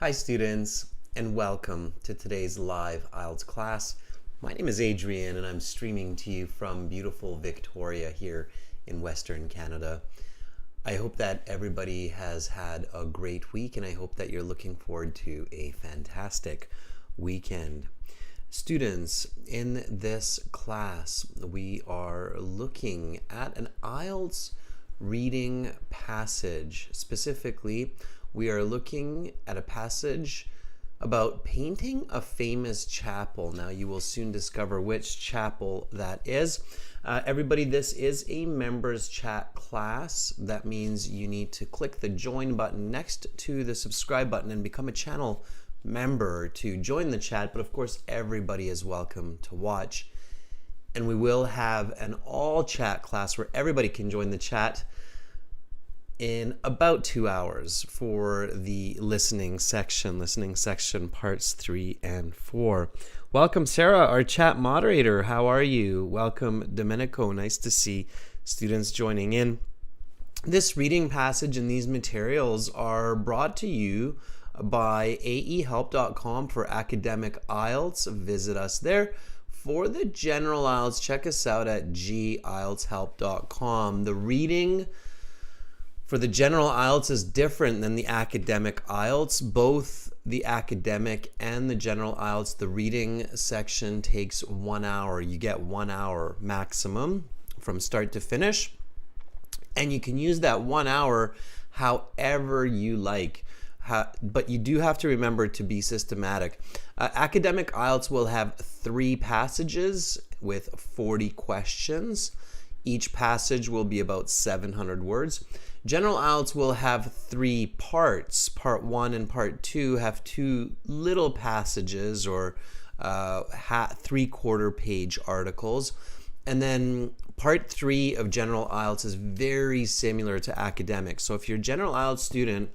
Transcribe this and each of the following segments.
Hi students, and welcome to today's live IELTS class. My name is Adrian and I'm streaming to you from beautiful Victoria here in Western Canada. I hope that everybody has had a great week and I hope that you're looking forward to a fantastic weekend. Students, in this class we are looking at an IELTS reading passage. Specifically, we are looking at a passage about painting a famous chapel. Now, you will soon discover which chapel that is. Everybody, this is a members chat class. That means you need to click the join button next to the subscribe button and become a channel member to join the chat. But of course, everybody is welcome to watch. And we will have an all chat class where everybody can join the chat in about 2 hours for the listening section parts 3 and 4. Welcome, Sarah, our chat moderator. How are you? Welcome, Domenico. Nice to see students joining in. This reading passage and these materials are brought to you by aehelp.com for academic IELTS. Visit us there. For the general IELTS, check us out at gieltshelp.com. The reading for the general IELTS is different than the academic IELTS. Both the academic and the general IELTS, the reading section takes 1 hour. You get 1 hour maximum from start to finish. And you can use that 1 hour however you like. But you do have to remember to be systematic. Academic IELTS will have 3 passages with 40 questions. Each passage will be about 700 words. General IELTS will have 3 parts. Part 1 and Part 2 have 2 little passages or 3/4 page articles. And then Part 3 of General IELTS is very similar to academic. So if you're a General IELTS student,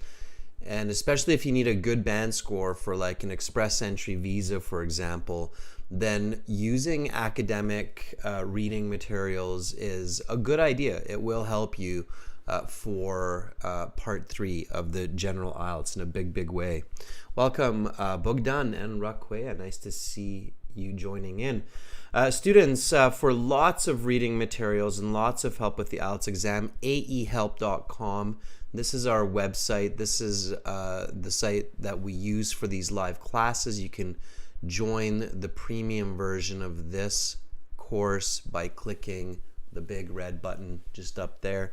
and especially if you need a good band score for like an express entry visa, for example, then using academic reading materials is a good idea. It will help you for part 3 of the general IELTS in a big way. Welcome, Bogdan and Raquea. Nice to see you joining in. Students, for lots of reading materials and lots of help with the IELTS exam, aehelp.com. This is our website. This is the site that we use for these live classes. You can join the premium version of this course by clicking the big red button just up there.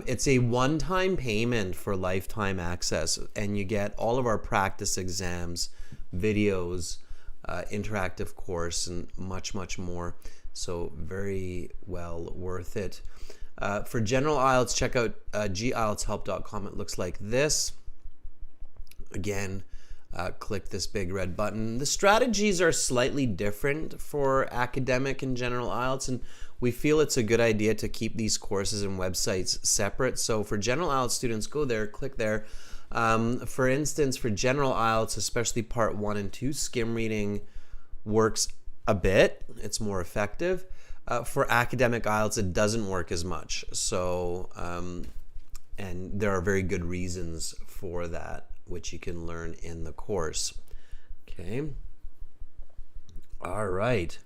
It's a one-time payment for lifetime access, and you get all of our practice exams, videos, interactive course, and much more. So very well worth it. For general IELTS, check out gieltshelp.com. It looks like this. Again, click this big red button. The strategies are slightly different for academic and general IELTS, and we feel it's a good idea to keep these courses and websites separate. So for general IELTS students, go there, click there. For instance, for general IELTS, especially part 1 and 2, skim reading works a bit. It's more effective. For academic IELTS, it doesn't work as much. So, and there are very good reasons for that, which you can learn in the course. Okay. All right.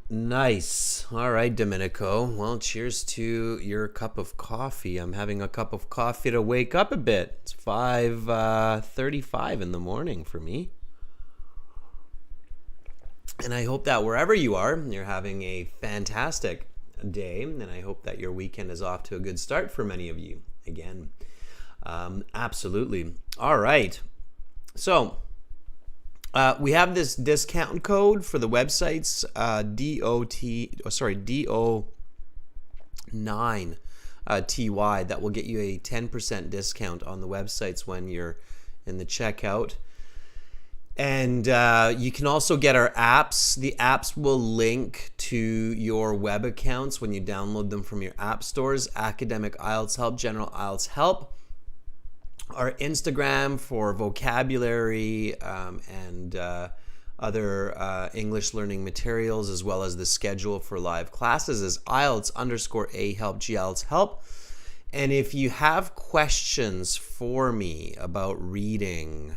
Nice. All right, Domenico. Well, cheers to your cup of coffee. I'm having a cup of coffee to wake up a bit. It's 5:35 in the morning for me. And I hope that wherever you are, you're having a fantastic day. And I hope that your weekend is off to a good start for many of you. Again, absolutely. All right. So, we have this discount code for the websites, DO9TY, that will get you a 10% discount on the websites when you're in the checkout. And you can also get our apps. The apps will link to your web accounts when you download them from your app stores. Academic IELTS Help, General IELTS Help. Our Instagram for vocabulary and other English learning materials, as well as the schedule for live classes, is IELTS_AHelp, GIELTS Help. And if you have questions for me about reading,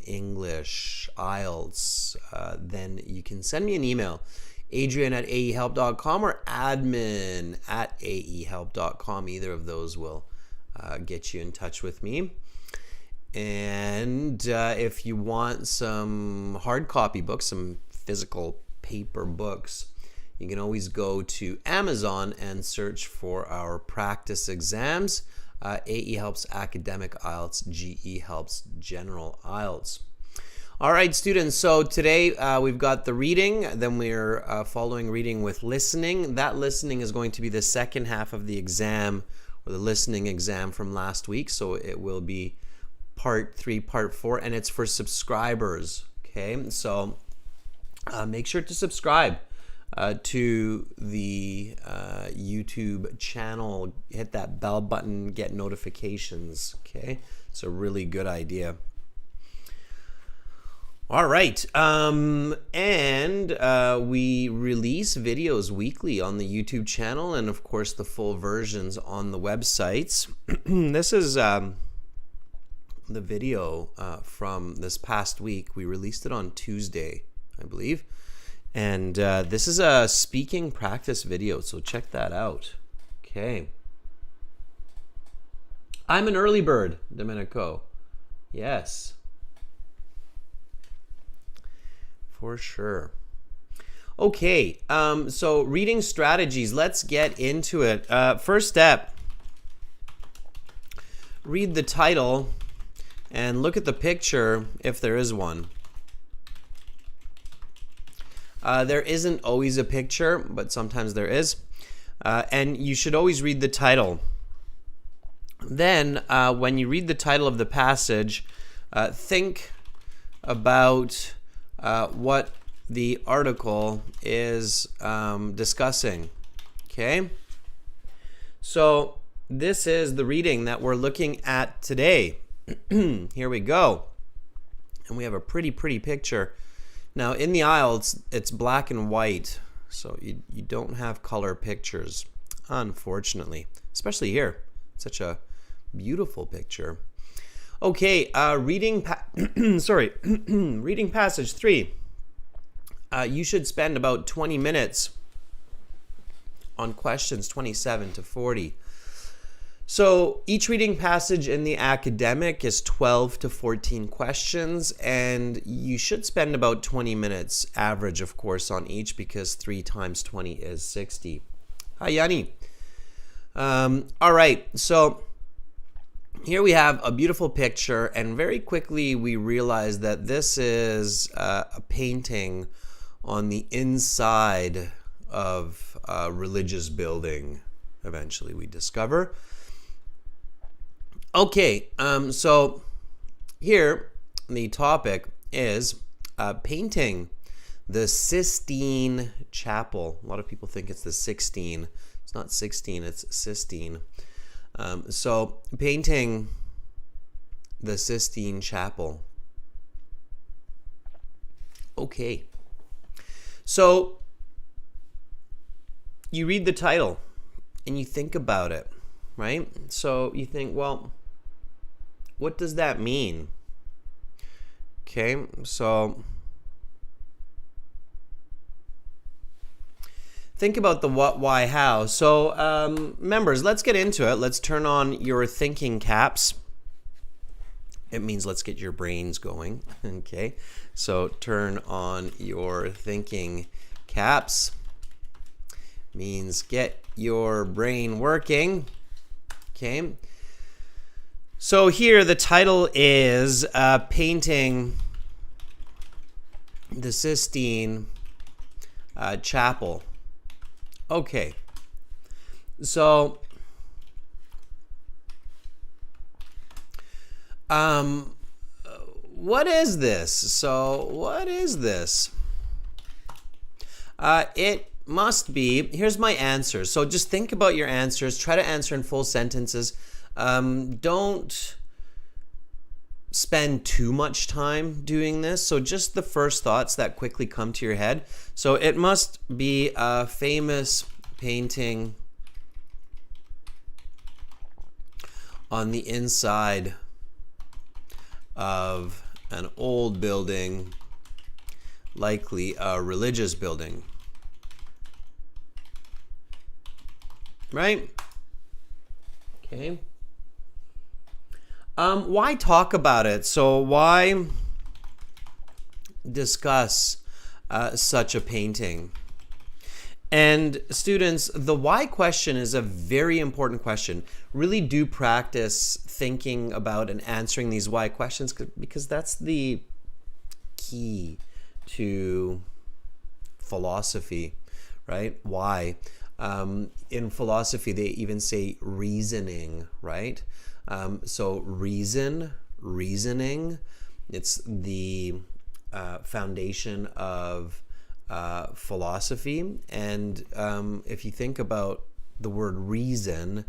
English, IELTS, then you can send me an email, adrian@aehelp.com or admin@aehelp.com. Either of those will get you in touch with me. And if you want some hard copy books, some physical paper books, you can always go to Amazon and search for our practice exams, AE Helps Academic IELTS, GE Helps General IELTS. All right, students, so today we've got the reading, then we're following reading with listening. That listening is going to be the second half of the exam, or the listening exam from last week, so it will be part 3, part 4, and it's for subscribers, okay? So make sure to subscribe to the YouTube channel. Hit that bell button, get notifications, okay? It's a really good idea. All right, and we release videos weekly on the YouTube channel, and of course the full versions on the websites. This is the video from this past week. We released it on Tuesday, I believe. And this is a speaking practice video, so check that out. Okay. I'm an early bird, Domenico. Yes. For sure. Okay, so reading strategies. Let's get into it. First step, read the title and look at the picture if there is one. There isn't always a picture, but sometimes there is. And you should always read the title. Then, when you read the title of the passage, think about what the article is discussing. Okay? So, this is the reading that we're looking at today. Here we go. And we have a pretty picture. Now, in the IELTS, it's black and white, so you don't have color pictures, unfortunately, especially here. Such a beautiful picture. Okay, reading passage 3. You should spend about 20 minutes on questions 27 to 40. So each reading passage in the academic is 12 to 14 questions, and you should spend about 20 minutes average, of course, on each, because 3 times 20 is 60. Hi, Yanni. All right, so here we have a beautiful picture, and very quickly we realize that this is a painting on the inside of a religious building, eventually we discover. Okay, so here the topic is painting the Sistine Chapel. A lot of people think it's the 16. It's not 16, it's Sistine. So painting the Sistine Chapel. Okay, so you read the title and you think about it, right? So you think, well, what does that mean? Okay, so think about the what, why, how. So members, let's get into it. Let's turn on your thinking caps. It means let's get your brains going. Okay, so turn on your thinking caps. Means get your brain working. Okay. So here the title is painting the Sistine Chapel. Okay. So what is this? So what is this? It must be, here's my answers. So just think about your answers. Try to answer in full sentences. Don't spend too much time doing this. So just the first thoughts that quickly come to your head. So it must be a famous painting on the inside of an old building, likely a religious building. Right? Okay. Why talk about it? So why discuss such a painting? And students, the why question is a very important question. Really do practice thinking about and answering these why questions, because that's the key to philosophy, right? Why? In philosophy, they even say reasoning, right? So reasoning, it's the foundation of philosophy. And if you think about the word reason,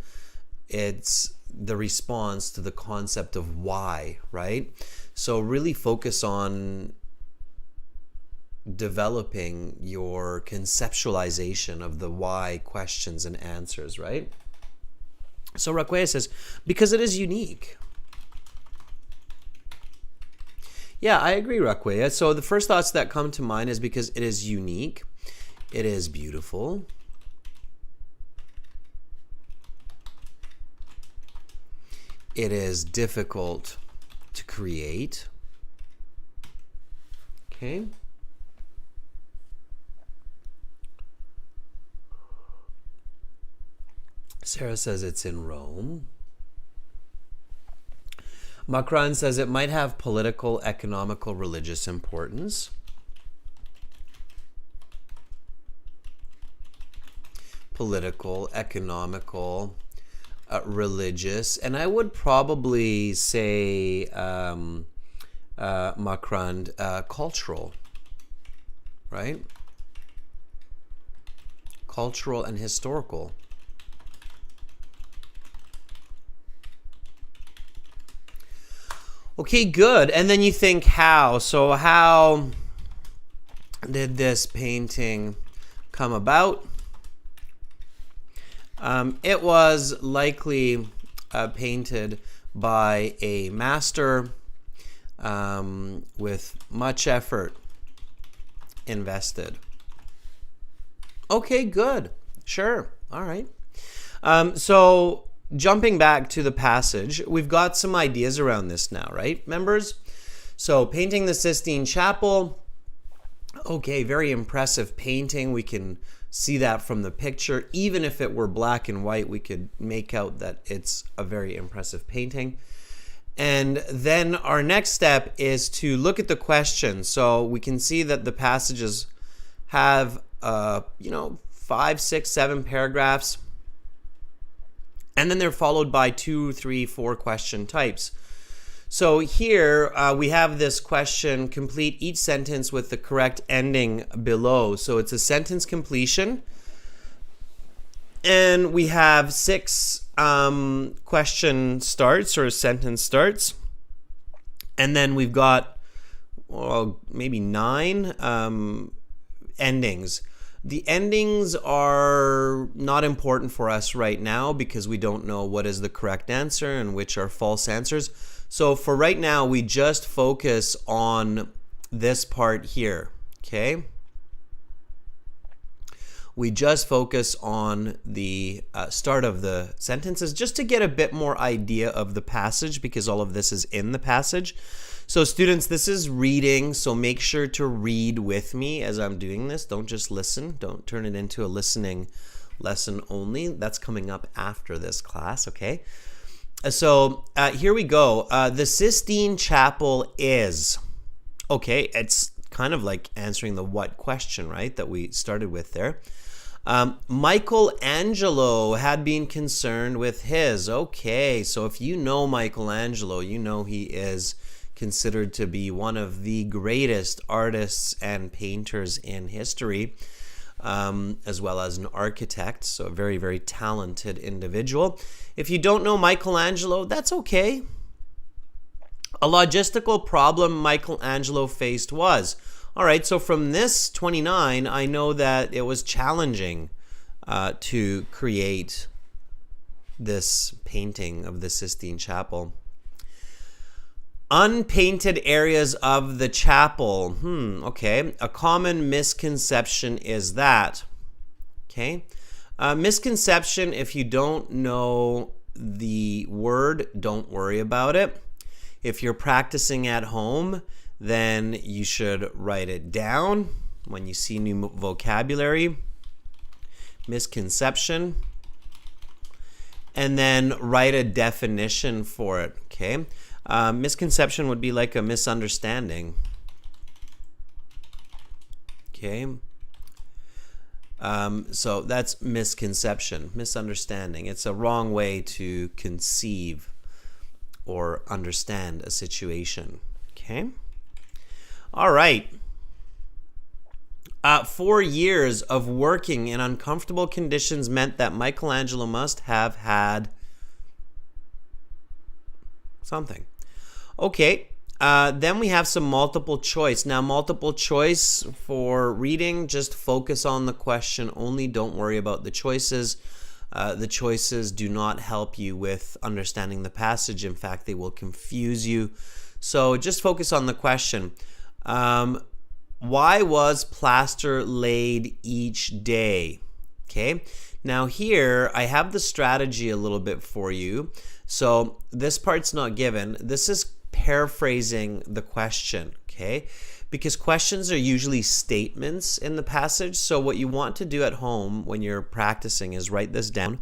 it's the response to the concept of why, right? So really focus on developing your conceptualization of the why questions and answers, right? So Raquel says, because it is unique. Yeah, I agree, Raquel. So the first thoughts that come to mind is because it is unique, it is beautiful, it is difficult to create. Okay. Sarah says it's in Rome. Macron says it might have political, economical, religious importance. Political, economical, religious, and I would probably say Macron, cultural, right? Cultural and historical. Okay, good. And then you think how. So how did this painting come about? It was likely painted by a master with much effort invested. Okay, good. Sure. All right. So jumping back to the passage, we've got some ideas around this now, right, members? So painting the Sistine Chapel. Okay, very impressive painting. We can see that from the picture. Even if it were black and white, we could make out that it's a very impressive painting. And then our next step is to look at the question. So we can see that the passages have, 5, 6, 7 paragraphs. And then they're followed by 2, 3, 4 question types. So here we have this question, complete each sentence with the correct ending below. So it's a sentence completion. And we have 6 question starts or sentence starts. And then we've got maybe 9 endings. The endings are not important for us right now because we don't know what is the correct answer and which are false answers. So for right now, we just focus on this part here, okay? We just focus on the start of the sentences just to get a bit more idea of the passage because all of this is in the passage. So students, this is reading, so make sure to read with me as I'm doing this. Don't just listen. Don't turn it into a listening lesson only. That's coming up after this class, okay? So here we go. The Sistine Chapel is, okay, it's kind of like answering the what question, right, that we started with there. Michelangelo had been concerned with his. Okay, so if you know Michelangelo, you know he is considered to be one of the greatest artists and painters in history, as well as an architect, so a very, very talented individual. If you don't know Michelangelo, that's okay. A logistical problem Michelangelo faced was, all right, so from this 29, I know that it was challenging to create this painting of the Sistine Chapel. Unpainted areas of the chapel. Okay. A common misconception is that. Okay. Misconception, if you don't know the word, don't worry about it. If you're practicing at home, then you should write it down when you see new vocabulary. Misconception. And then write a definition for it. Okay. Misconception would be like a misunderstanding. Okay. So that's misconception, misunderstanding. It's a wrong way to conceive or understand a situation. Okay. All right. 4 years of working in uncomfortable conditions meant that Michelangelo must have had something. Okay, then we have some multiple choice. Now, multiple choice for reading, just focus on the question only. Don't worry about the choices. The choices do not help you with understanding the passage. In fact, they will confuse you. So just focus on the question. Why was plaster laid each day? Okay, now here I have the strategy a little bit for you. So this part's not given. This is paraphrasing the question, okay? Because questions are usually statements in the passage. So what you want to do at home when you're practicing is write this down.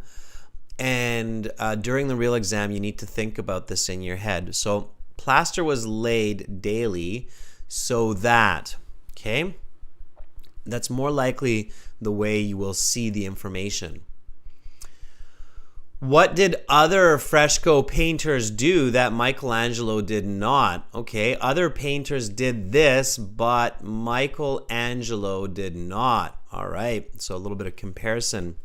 And during the real exam, you need to think about this in your head. So plaster was laid daily so that, okay? That's more likely the way you will see the information. What did other fresco painters do that Michelangelo did not? Okay, other painters did this, but Michelangelo did not. All right, so a little bit of comparison.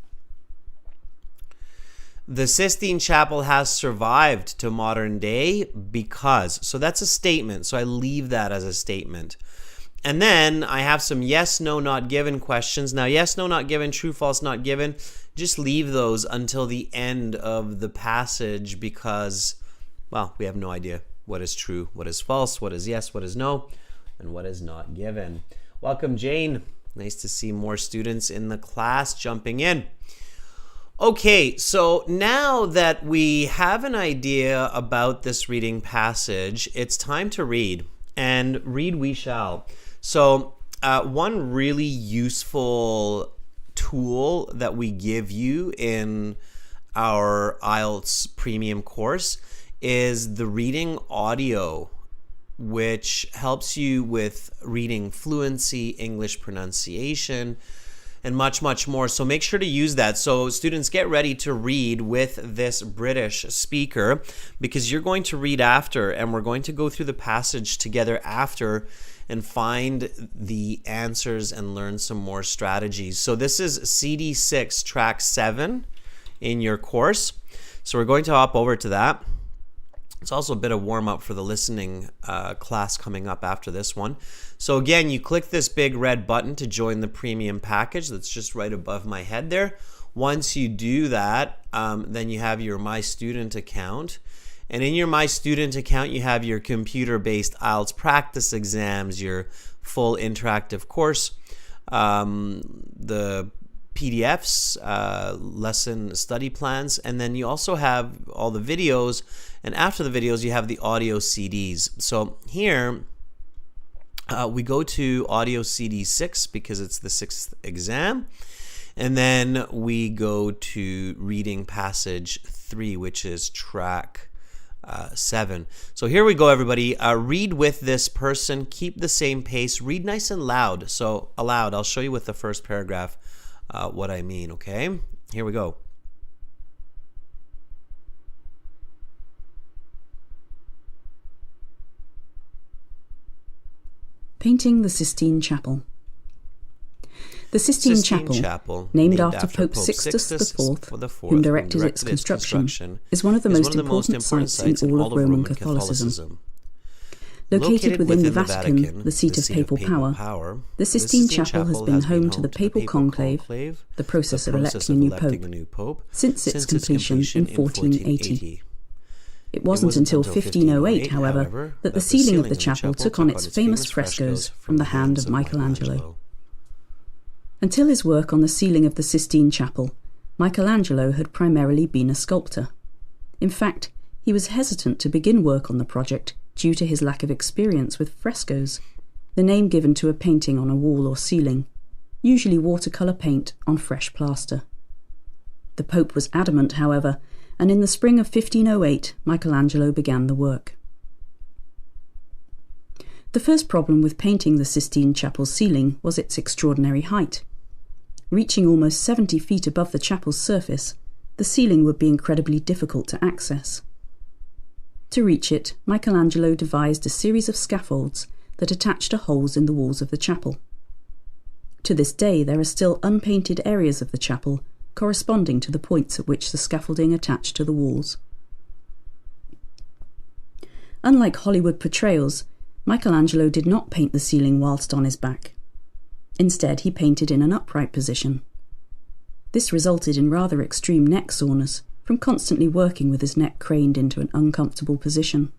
The Sistine Chapel has survived to modern day because, so that's a statement, so I leave that as a statement. And then I have some yes, no, not given questions. Now, yes, no, not given, true, false, not given. Just leave those until the end of the passage because, well, we have no idea what is true, what is false, what is yes, what is no, and what is not given. Welcome, Jane. Nice to see more students in the class jumping in. Okay, so now that we have an idea about this reading passage, it's time to read, and read we shall. So one really useful tool that we give you in our IELTS premium course is the reading audio, which helps you with reading fluency, English pronunciation, and much, much more. So make sure to use that. So students, get ready to read with this British speaker because you're going to read after, and we're going to go through the passage together after and find the answers and learn some more strategies. So this is CD6 track 7 in your course. So we're going to hop over to that. It's also a bit of warm up for the listening class coming up after this one. So again, you click this big red button to join the premium package that's just right above my head there. Once you do that, then you have your My Student account. And in your My Student account, you have your computer-based IELTS practice exams, your full interactive course, the PDFs, lesson study plans, and then you also have all the videos, and after the videos, you have the audio CDs. So here, we go to audio CD 6 because it's the 6th exam, and then we go to reading passage 3, which is track 7. So here we go, everybody. Read with this person. Keep the same pace. Read nice and loud. So aloud. I'll show you with the first paragraph what I mean, okay? Here we go. Painting the Sistine Chapel. The Sistine Chapel, named after Pope Sixtus IV, whom directed its construction, is one of the most important sites in all of Roman Catholicism. Located within the Vatican, the seat of papal power, the Sistine Chapel has been home to the papal conclave, the process of electing a new pope, since its completion in 1480. It wasn't until 1508, however, that the ceiling of the chapel took on its famous frescoes from the hand of Michelangelo. Until his work on the ceiling of the Sistine Chapel, Michelangelo had primarily been a sculptor. In fact, he was hesitant to begin work on the project due to his lack of experience with frescoes, the name given to a painting on a wall or ceiling, usually watercolour paint on fresh plaster. The Pope was adamant, however, and in the spring of 1508, Michelangelo began the work. The first problem with painting the Sistine Chapel's ceiling was its extraordinary height. Reaching almost 70 feet above the chapel's surface, the ceiling would be incredibly difficult to access. To reach it, Michelangelo devised a series of scaffolds that attached to holes in the walls of the chapel. To this day, there are still unpainted areas of the chapel corresponding to the points at which the scaffolding attached to the walls. Unlike Hollywood portrayals, Michelangelo did not paint the ceiling whilst on his back. Instead, he painted in an upright position. This resulted in rather extreme neck soreness from constantly working with his neck craned into an uncomfortable position.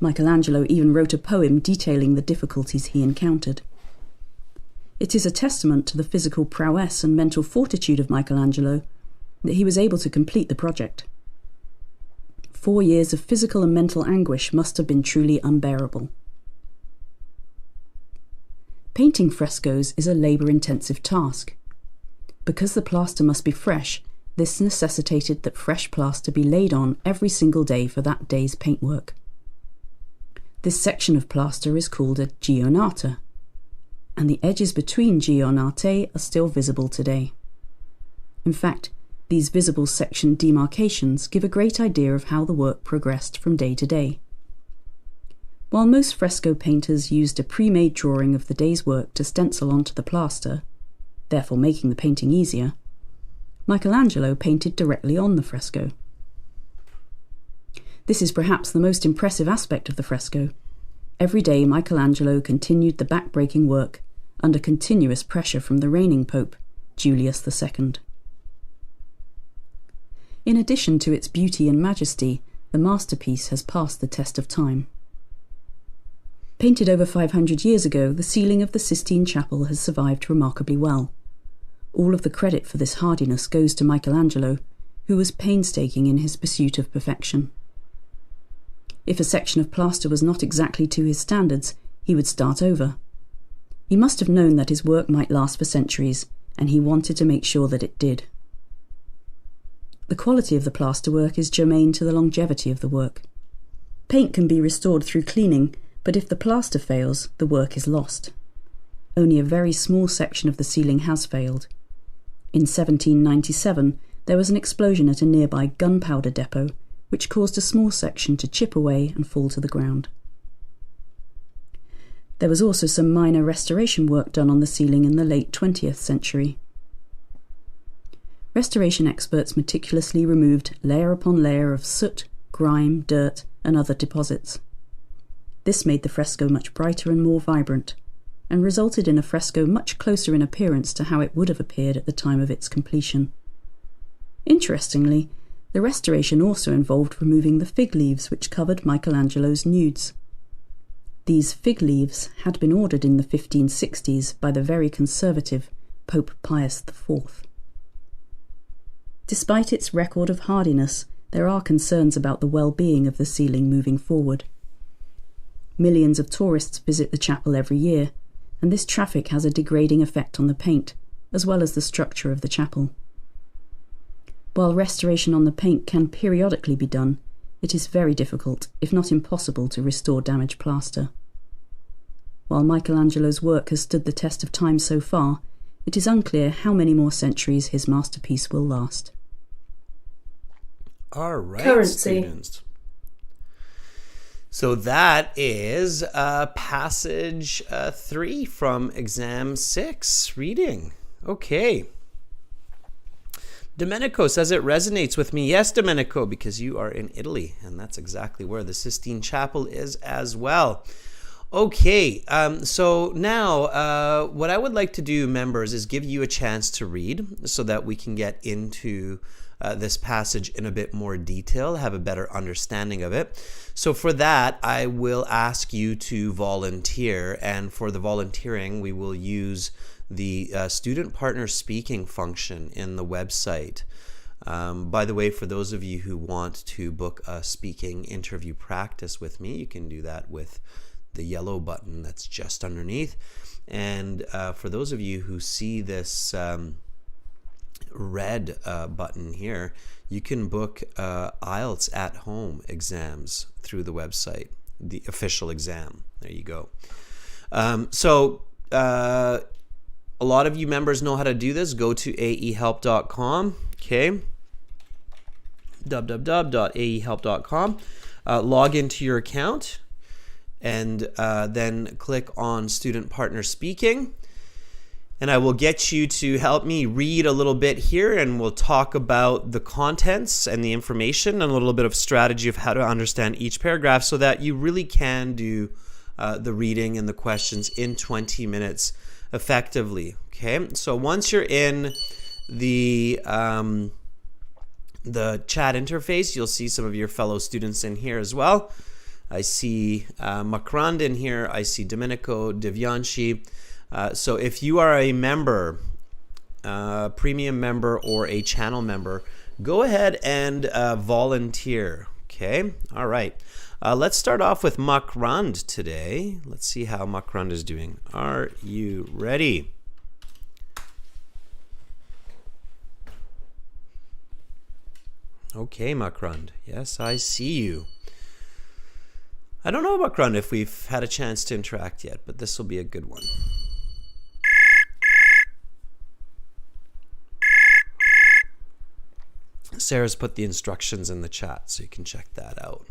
Michelangelo even wrote a poem detailing the difficulties he encountered. It is a testament to the physical prowess and mental fortitude of Michelangelo that he was able to complete the project. 4 years of physical and mental anguish must have been truly unbearable. Painting frescoes is a labour-intensive task. Because the plaster must be fresh, this necessitated that fresh plaster be laid on every single day for that day's paintwork. This section of plaster is called a giornata, and the edges between giornate are still visible today. In fact, these visible section demarcations give a great idea of how the work progressed from day to day. While most fresco painters used a pre-made drawing of the day's work to stencil onto the plaster, therefore making the painting easier, Michelangelo painted directly on the fresco. This is perhaps the most impressive aspect of the fresco. Every day Michelangelo continued the back-breaking work under continuous pressure from the reigning Pope, Julius II. In addition to its beauty and majesty, the masterpiece has passed the test of time. Painted over 500 years ago, the ceiling of the Sistine Chapel has survived remarkably well. All of the credit for this hardiness goes to Michelangelo, who was painstaking in his pursuit of perfection. If a section of plaster was not exactly to his standards, he would start over. He must have known that his work might last for centuries, and he wanted to make sure that it did. The quality of the plasterwork is germane to the longevity of the work. Paint can be restored through cleaning, but if the plaster fails, the work is lost. Only a very small section of the ceiling has failed. In 1797, there was an explosion at a nearby gunpowder depot, which caused a small section to chip away and fall to the ground. There was also some minor restoration work done on the ceiling in the late 20th century. Restoration experts meticulously removed layer upon layer of soot, grime, dirt, and other deposits. This made the fresco much brighter and more vibrant, and resulted in a fresco much closer in appearance to how it would have appeared at the time of its completion. Interestingly, the restoration also involved removing the fig leaves which covered Michelangelo's nudes. These fig leaves had been ordered in the 1560s by the very conservative Pope Pius IV. Despite its record of hardiness, there are concerns about the well-being of the ceiling moving forward. Millions of tourists visit the chapel every year, and this traffic has a degrading effect on the paint, as well as the structure of the chapel. While restoration on the paint can periodically be done, it is very difficult, if not impossible, to restore damaged plaster. While Michelangelo's work has stood the test of time so far, it is unclear how many more centuries his masterpiece will last. All right, students. So that is passage 3 from exam 6, reading. Okay. Domenico says it resonates with me. Yes, Domenico, because you are in Italy, and that's exactly where the Sistine Chapel is as well. Okay, so now what I would like to do, members, is give you a chance to read so that we can get into this passage in a bit more detail, have a better understanding of it. So for that, I will ask you to volunteer, and for the volunteering, we will use the student partner speaking function in the website. By the way, for those of you who want to book a speaking interview practice with me, you can do that with the yellow button that's just underneath. And for those of you who see this red button here, you can book IELTS at home exams through the website, the official exam. There you go. A lot of you members know how to do this. Go to aehelp.com, okay? www.aehelp.com. Log into your account and then click on Student Partner Speaking. And I will get you to help me read a little bit here, and we'll talk about the contents and the information and a little bit of strategy of how to understand each paragraph so that you really can do the reading and the questions in 20 minutes effectively. Okay, so once you're in the chat interface, you'll see some of your fellow students in here as well. I see Makrand in here. I see Domenico, Divyanshi. So if you are a member, premium member or a channel member, go ahead and volunteer. Okay, all right. Let's start off with Makrand today. Let's see how Makrand is doing. Are you ready? Okay, Makrand. Yes, I see you. I don't know, Makrand, if we've had a chance to interact yet, but this will be a good one. Sarah's put the instructions in the chat, so you can check that out.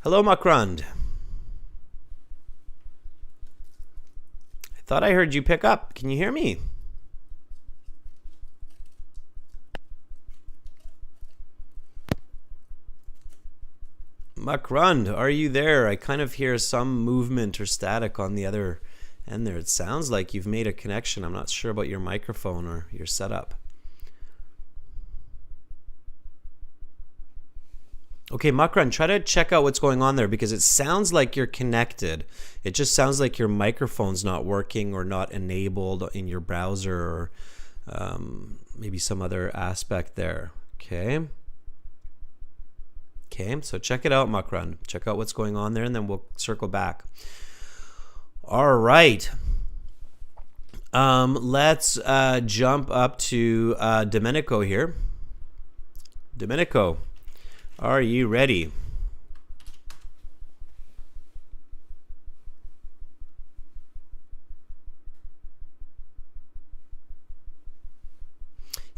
Hello, Makrand. I thought I heard you pick up. Can you hear me? Makrand, are you there? I kind of hear some movement or static on the other end there. It sounds like you've made a connection. I'm not sure about your microphone or your setup. Okay, Makrand, try to check out what's going on there because it sounds like you're connected. It just sounds like your microphone's not working or not enabled in your browser or maybe some other aspect there. Okay. Okay, so check it out, Makrand. Check out what's going on there and then we'll circle back. All right. Let's jump up to Domenico here. Domenico, are you ready?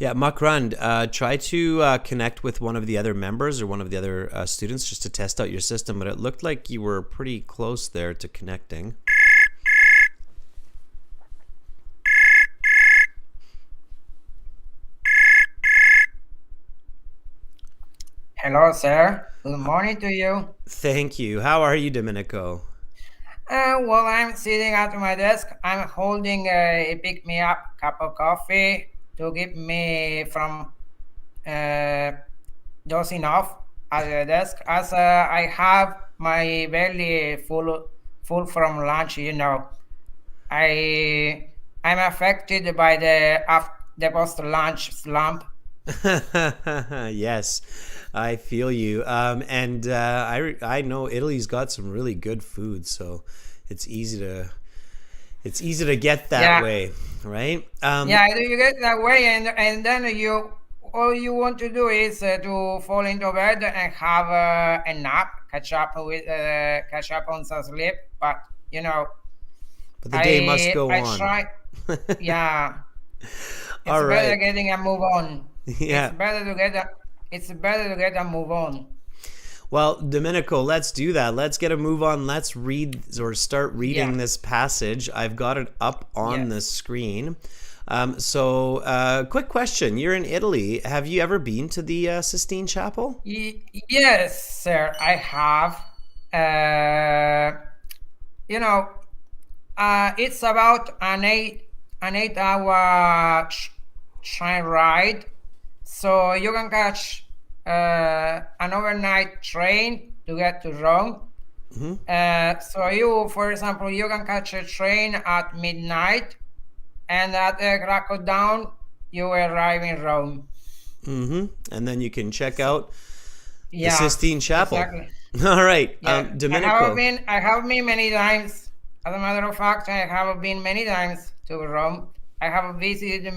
Yeah, Makrand, try to connect with one of the other members or one of the other students just to test out your system, but it looked like you were pretty close there to connecting. Hello, sir. Good morning to you. Thank you. How are you, Domenico? Well, I'm sitting at my desk. I'm holding a pick-me-up cup of coffee to keep me from dozing off at the desk, as I have my belly full from lunch. You know, I'm affected by the post-lunch slump. Yes, I feel you. I know Italy's got some really good food, so it's easy to get that way, right? Yeah, you get that way, and then all you want to do is to fall into bed and have a nap, catch up on some sleep. But you know, but the day must go on. Try, yeah, it's All right. better getting a move on. Yeah, it's better to get a move on. Well, Domenico, let's do that. Let's get a move on. Let's read or start reading this passage. I've got it up on the screen. Quick question. You're in Italy. Have you ever been to the Sistine Chapel? Yes, sir, I have. Uh, you know, it's about an 8 hour train ride, so you can catch an overnight train to get to Rome. So you, for example, you can catch a train at midnight, and at the crack of dawn, you arrive in Rome. And then you can check out the Yeah, Sistine Chapel. exactly. All right. Yeah, Domenico. I have been many times. As a matter of fact, I have been many times to Rome. I have visited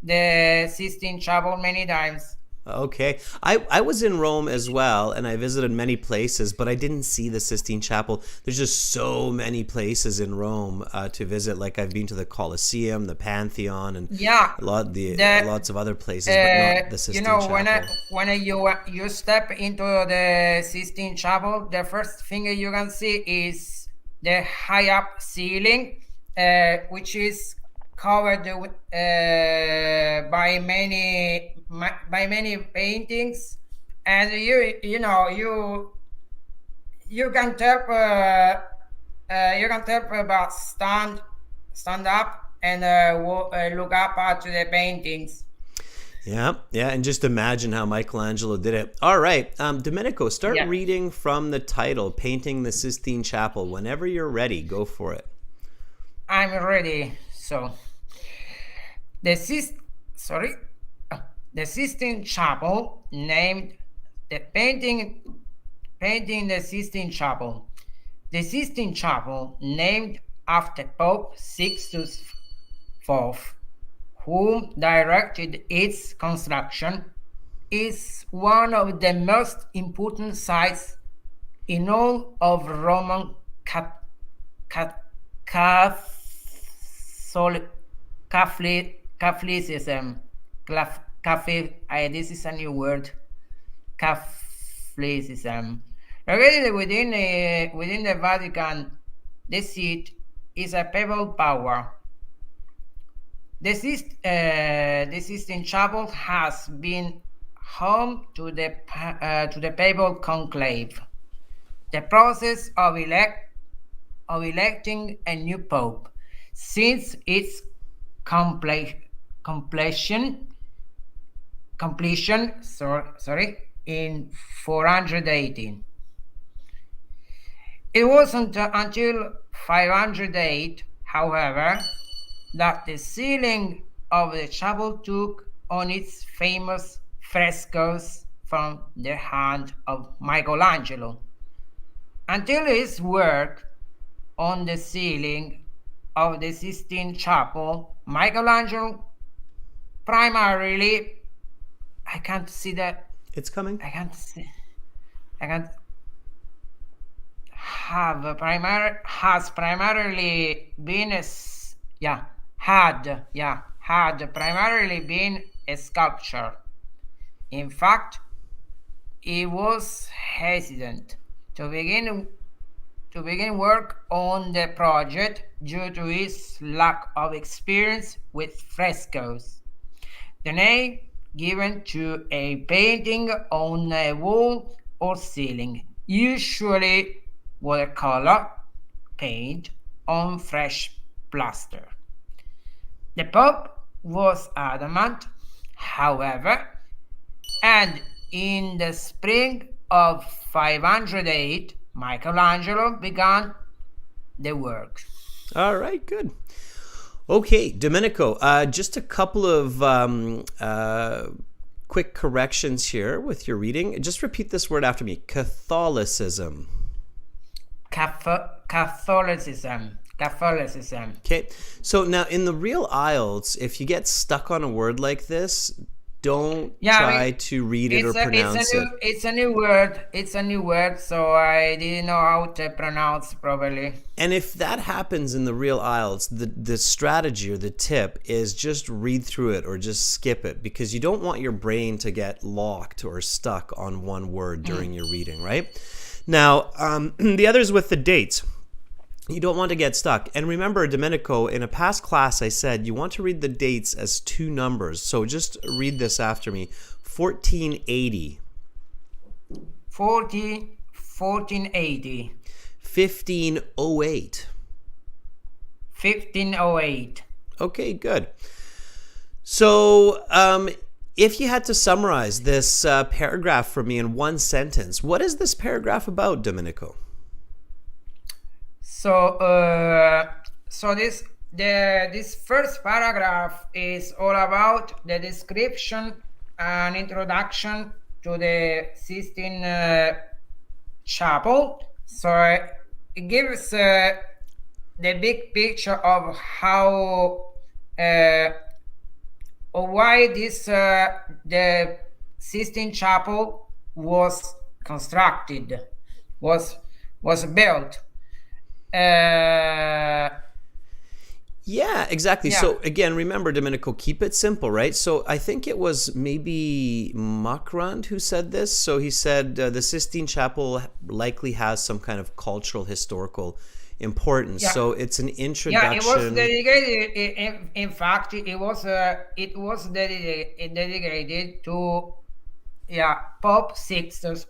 the Sistine Chapel many times. Okay. I was in Rome as well, and I visited many places, but I didn't see the Sistine Chapel. There's just so many places in Rome to visit. Like I've been to the Colosseum, the Pantheon, and Yeah, lots of other places, but not the Sistine Chapel. When you step into the Sistine Chapel, the first thing you can see is the high up ceiling, which is covered by many paintings, and you can tell about stand up and look up at the paintings. Yeah, and just imagine how Michelangelo did it. All right, Domenico, start Yeah. reading from the title, Painting the Sistine Chapel. Whenever you're ready, go for it. I'm ready. So the Sistine Chapel named the painting the Sistine Chapel. The Sistine Chapel named after Pope Sixtus IV, who directed its construction, is one of the most important sites in all of Roman Catholicism. This is a new word. Catholicism. Located within the Vatican, the seat is a papal power. The Sistine Chapel has been home to the papal conclave, the process of electing a new pope, since its completion in 418. It wasn't until 508, however, that the ceiling of the chapel took on its famous frescoes from the hand of Michelangelo. Until his work on the ceiling of the Sistine Chapel, Michelangelo primarily, I can't see that. It's coming. I can't have has primarily been had primarily been a sculpture. In fact, he was hesitant to begin work on the project due to his lack of experience with frescoes. The name given to a painting on a wall or ceiling, usually watercolor paint on fresh plaster. The Pope was adamant, however, and in the spring of 508, Michelangelo began the work. All right, good. Okay, Domenico, just a couple of quick corrections here with your reading. Just repeat this word after me. Catholicism. Catholicism. Okay, so now in the real IELTS, if you get stuck on a word like this, don't try to read it or pronounce it. It's a new word, so I didn't know how to pronounce properly. And if that happens in the real IELTS, the strategy or the tip is just read through it or just skip it, because you don't want your brain to get locked or stuck on one word during your reading, right? Now, the others with the dates. You don't want to get stuck. And remember, Domenico, in a past class, I said you want to read the dates as two numbers. So just read this after me: 1480, 1480, 1508. 1508. Okay, good. So, if you had to summarize this paragraph for me in one sentence, what is this paragraph about, Domenico? So this first paragraph is all about the description and introduction to the Sistine Chapel. So it gives the big picture of how or why this the Sistine Chapel was constructed, was built. Yeah, exactly. Yeah. So again, remember, Domenico, keep it simple, right? So I think it was maybe Macron who said this. So he said the Sistine Chapel likely has some kind of cultural, historical importance. Yeah. So it's an introduction. Yeah, it was dedicated. In fact, it was dedicated to Pope Sixtus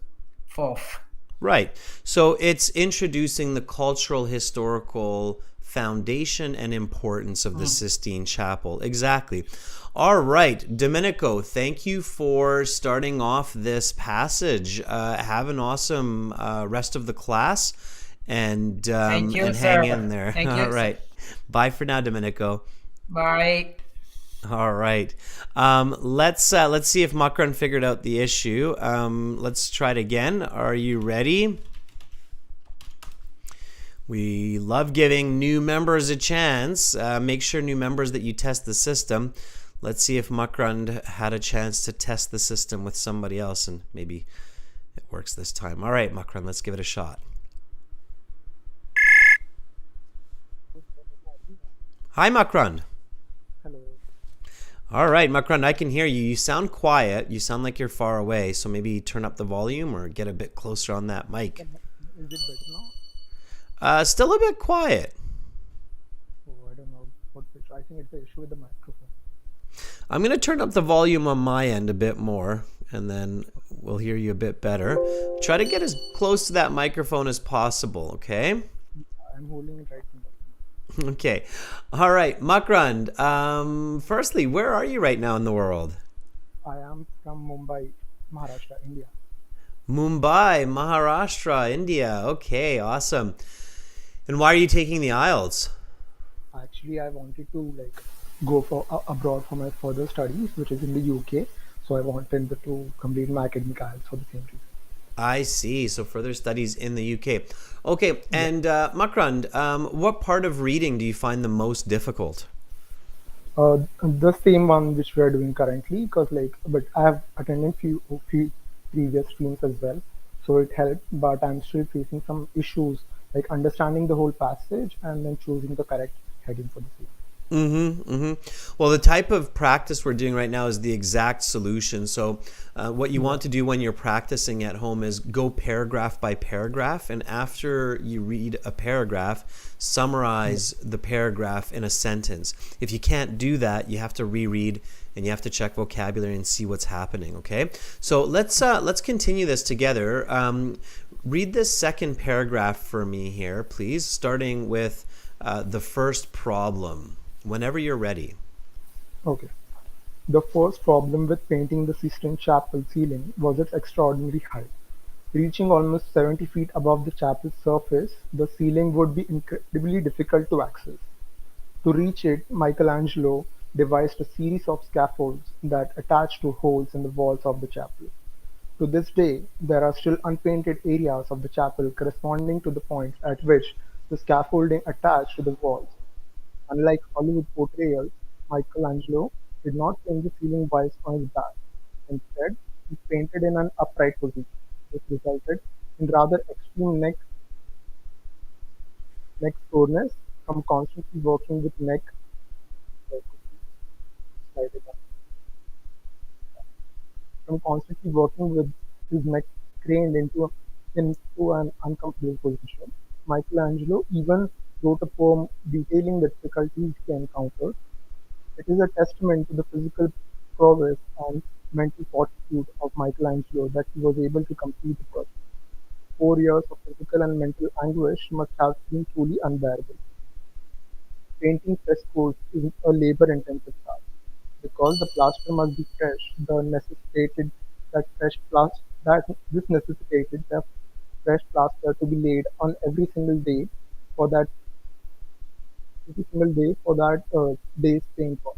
IV. Right. So it's introducing the cultural, historical foundation and importance of the Sistine Chapel. Exactly. All right, Domenico, thank you for starting off this passage. Have an awesome rest of the class, and Thank you, and sir. hang in there. Thank you. All right. Bye for now, Domenico. Bye. All right. Let's see if Macron figured out the issue. Let's try it again. Are you ready? We love giving new members a chance. Make sure, new members, that you test the system. Let's see if Macron had a chance to test the system with somebody else, and maybe it works this time. All right, Macron, let's give it a shot. Hi, Macron. Hello. All right, Macron, I can hear you. You sound quiet. You sound like you're far away. So maybe turn up the volume or get a bit closer on that mic. Is it better now? Still a bit quiet. Oh, I don't know what which. I think it's the issue with the microphone. I'm going to turn up the volume on my end a bit more, and then we'll hear you a bit better. Try to get as close to that microphone as possible, okay? I'm holding it right now. Okay. All right, Macron, firstly, where are you right now in the world? I am from Mumbai, Maharashtra, India. Mumbai, Maharashtra, India. Okay, awesome. And why are you taking the IELTS? Actually, I wanted to go for abroad for my further studies, which is in the UK. So I wanted to complete my academic IELTS for the same reason. I see. So further studies in the UK. Okay, and Macron, what part of reading do you find the most difficult? The same one which we are doing currently, because but I have attended few previous streams as well, so it helped. But I'm still facing some issues, like understanding the whole passage and then choosing the correct heading for the same. Well, the type of practice we're doing right now is the exact solution. So what you want to do when you're practicing at home is go paragraph by paragraph, and after you read a paragraph, summarize the paragraph in a sentence. If you can't do that, you have to reread and you have to check vocabulary and see what's happening. Okay, so let's continue this together. Read this second paragraph for me here, please, starting with the first problem. Whenever you're ready. Okay. The first problem with painting the Sistine Chapel ceiling was its extraordinary height. Reaching almost 70 feet above the chapel's surface, the ceiling would be incredibly difficult to access. To reach it, Michelangelo devised a series of scaffolds that attached to holes in the walls of the chapel. To this day, there are still unpainted areas of the chapel corresponding to the points at which the scaffolding attached to the walls. Unlike Hollywood portrayals, Michelangelo did not paint the ceiling whilst on his back. Instead, he painted in an upright position. This resulted in rather extreme neck soreness from constantly working with neck from constantly working with his neck craned into an uncomfortable position. Michelangelo even wrote a poem detailing the difficulties he encountered. It is a testament to the physical prowess and mental fortitude of Michelangelo that he was able to complete the project. 4 years of physical and mental anguish must have been truly unbearable. Painting frescoes is a labor-intensive task. Because the plaster must be fresh, that this necessitated the fresh plaster to be laid on for that every single day for that day's paint work.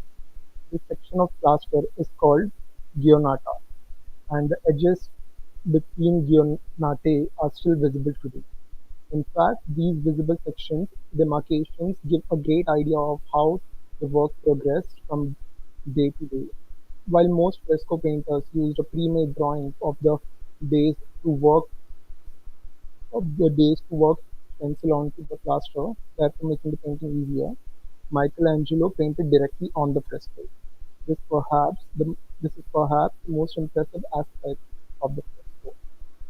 This section of plaster is called guionata, and the edges between guionate are still visible today. In fact, these visible demarcations, give a great idea of how the work progressed from day to day. While most fresco painters used a pre-made drawing days to work of the days to work pencil onto the plaster, therefore making the painting easier, Michelangelo painted directly on the fresco. This is perhaps the most impressive aspect of the fresco.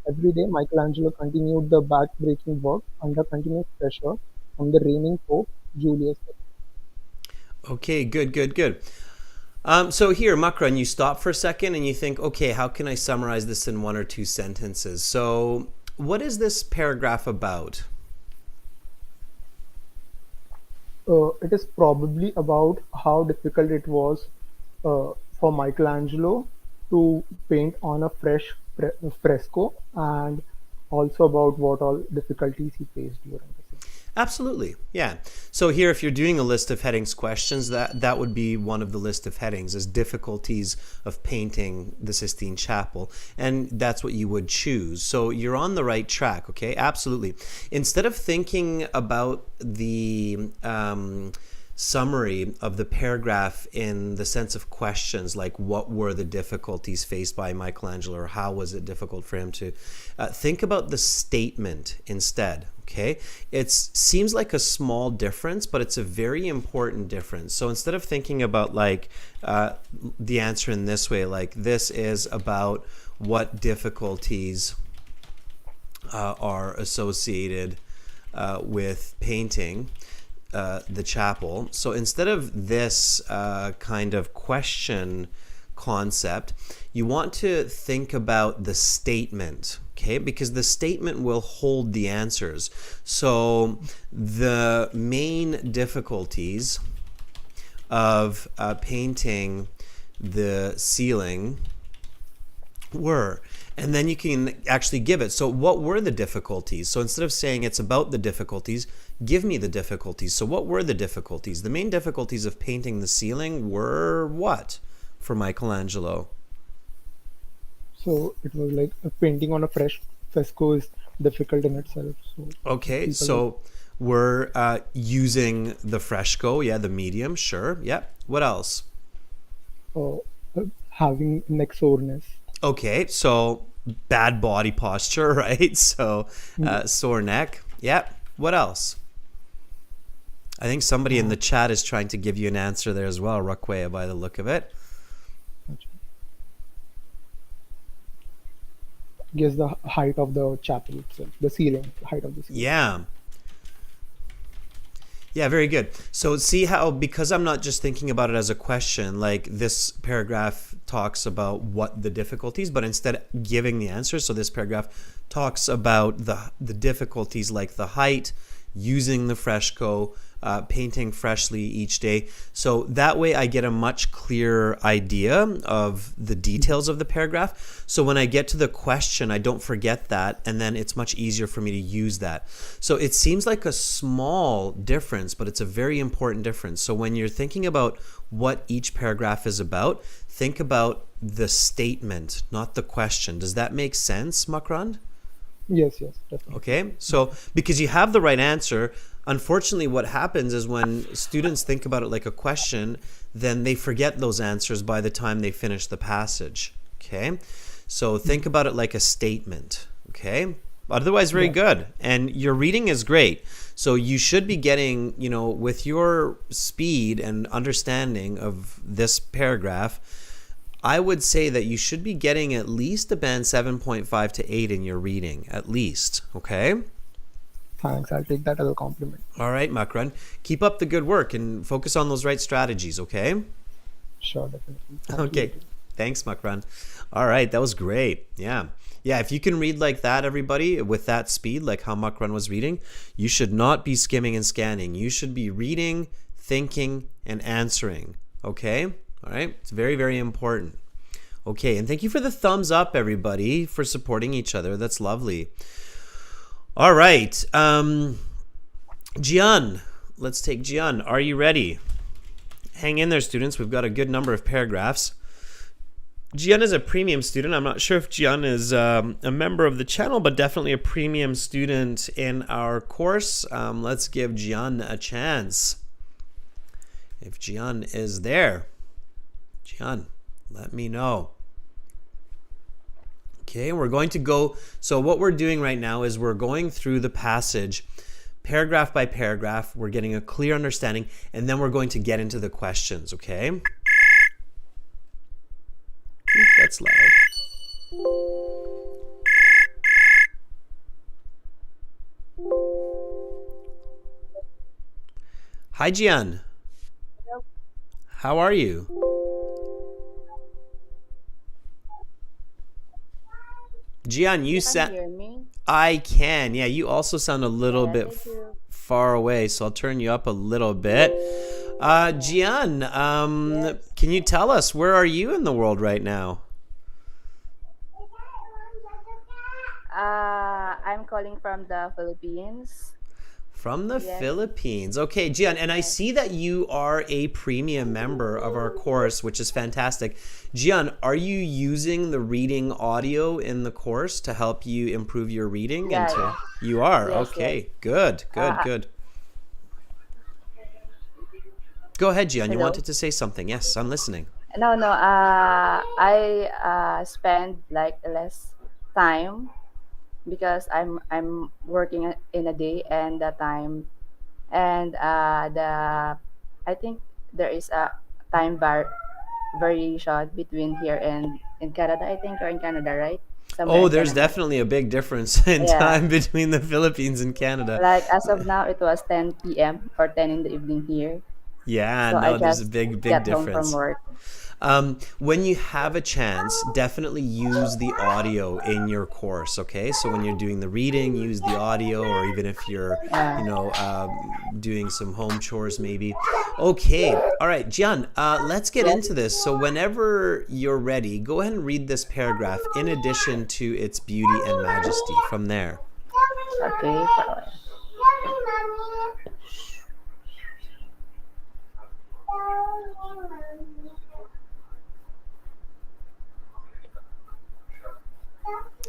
Every day, Michelangelo continued the back-breaking work under continuous pressure from the reigning Pope Julius II. Okay, good, good, good. So here, Makran, you stop for a second and you think, okay, how can I summarize this in one or two sentences? So what is this paragraph about? It is probably about how difficult it was for Michelangelo to paint on a fresco, and also about what all difficulties he faced during the scene. Absolutely. Yeah. So here, if you're doing a list of headings questions, that would be one of the list of headings as difficulties of painting the Sistine Chapel. And that's what you would choose. So you're on the right track. Okay. Absolutely. Instead of thinking about the summary of the paragraph in the sense of questions, like what were the difficulties faced by Michelangelo, or how was it difficult for him to think about the statement instead. Okay, it seems like a small difference, but it's a very important difference. So instead of thinking about like the answer in this way, like this is about what difficulties are associated with painting the chapel. So instead of this kind of question concept, you want to think about the statement, okay? Because the statement will hold the answers. So the main difficulties of painting the ceiling were, and then you can actually give it. So what were the difficulties? So instead of saying it's about the difficulties, give me the difficulties. So what were the difficulties? The main difficulties of painting the ceiling were what for Michelangelo? So it was like painting on a fresh fresco is difficult in itself. So Okay, people so we're using the fresco, yeah, the medium, sure, yeah. What else? having neck soreness. Okay, so bad body posture, right? So Yeah. sore neck, yeah. What else? I think somebody in the chat is trying to give you an answer there as well, Rakwea, by the look of it. Guess the height of the chapel itself, the ceiling, height of the ceiling. Yeah. Yeah, very good. So see how, because I'm not just thinking about it as a question, like this paragraph talks about what the difficulties, but instead giving the answer. So this paragraph talks about the difficulties, like the height, using the fresco, painting freshly each day. So that way I get a much clearer idea of the details of the paragraph. So when I get to the question, I don't forget that, and then it's much easier for me to use that. So it seems like a small difference, but it's a very important difference. So when you're thinking about what each paragraph is about, think about the statement, not the question. Does that make sense, Makrand? Yes, definitely. Okay, so because you have the right answer, unfortunately what happens is when students think about it like a question, then they forget those answers by the time they finish the passage. Okay, so think about it like a statement. Okay, otherwise very good, and your reading is great. So you should be getting, with your speed and understanding of this paragraph, I would say that you should be getting at least a band 7.5 to 8 in your reading, at least, okay? Thanks. I'll take that as a compliment. All right, Makran. Keep up the good work and focus on those right strategies, okay? Sure, definitely. Thank you. You Okay. too. Thanks, Makran. All right, that was great. Yeah. Yeah, if you can read like that, everybody, with that speed, like how Makran was reading, you should not be skimming and scanning. You should be reading, thinking, and answering. Okay? All right? It's very, very important. Okay, and thank you for the thumbs up, everybody, for supporting each other. That's lovely. All right. Jian, let's take Jian. Are you ready? Hang in there, students. We've got a good number of paragraphs. Jian is a premium student. I'm not sure if Jian is a member of the channel, but definitely a premium student in our course. Let's give Jian a chance. If Jian is there, Jian, let me know. Okay, we're going to go. So what we're doing right now is we're going through the passage paragraph by paragraph. We're getting a clear understanding, and then we're going to get into the questions, okay? Ooh, that's loud. Hi, Jian. How are you? Jian, you sound. Hear me? I can. Yeah, you also sound a little Yeah, bit thank you. far away, so I'll turn you up a little bit. Jian, Yes. can you tell us where are you in the world right now? I'm calling from the Philippines. From the Yes. Philippines. Okay, Jian, and I see that you are a premium member of our course, which is fantastic. Jian, are you using the reading audio in the course to help you improve your reading? Yeah, And to yeah. you are. Yes, Okay, good, Uh, good. Go ahead, Jian. You Hello. wanted to say something. Yes, I'm listening. No, no. I spend like less time because I'm working in a day and the time and the I think there is a time variation between here and in Canada. I think you're in Canada, right? Somewhere Oh, in there's Canada. definitely a big difference in Yeah. time between the Philippines and Canada. Like as of now, it was 10 p.m. or 10 in the evening here. Yeah, So I no, there's a just big get home from difference. work. When you have a chance, definitely use the audio in your course, okay? So when you're doing the reading, use the audio, or even if you're, Yeah. doing some home chores maybe. Okay, all right, Jian, let's get Yes. into this. So whenever you're ready, go ahead and read this paragraph in addition to its beauty and majesty from there. Okay.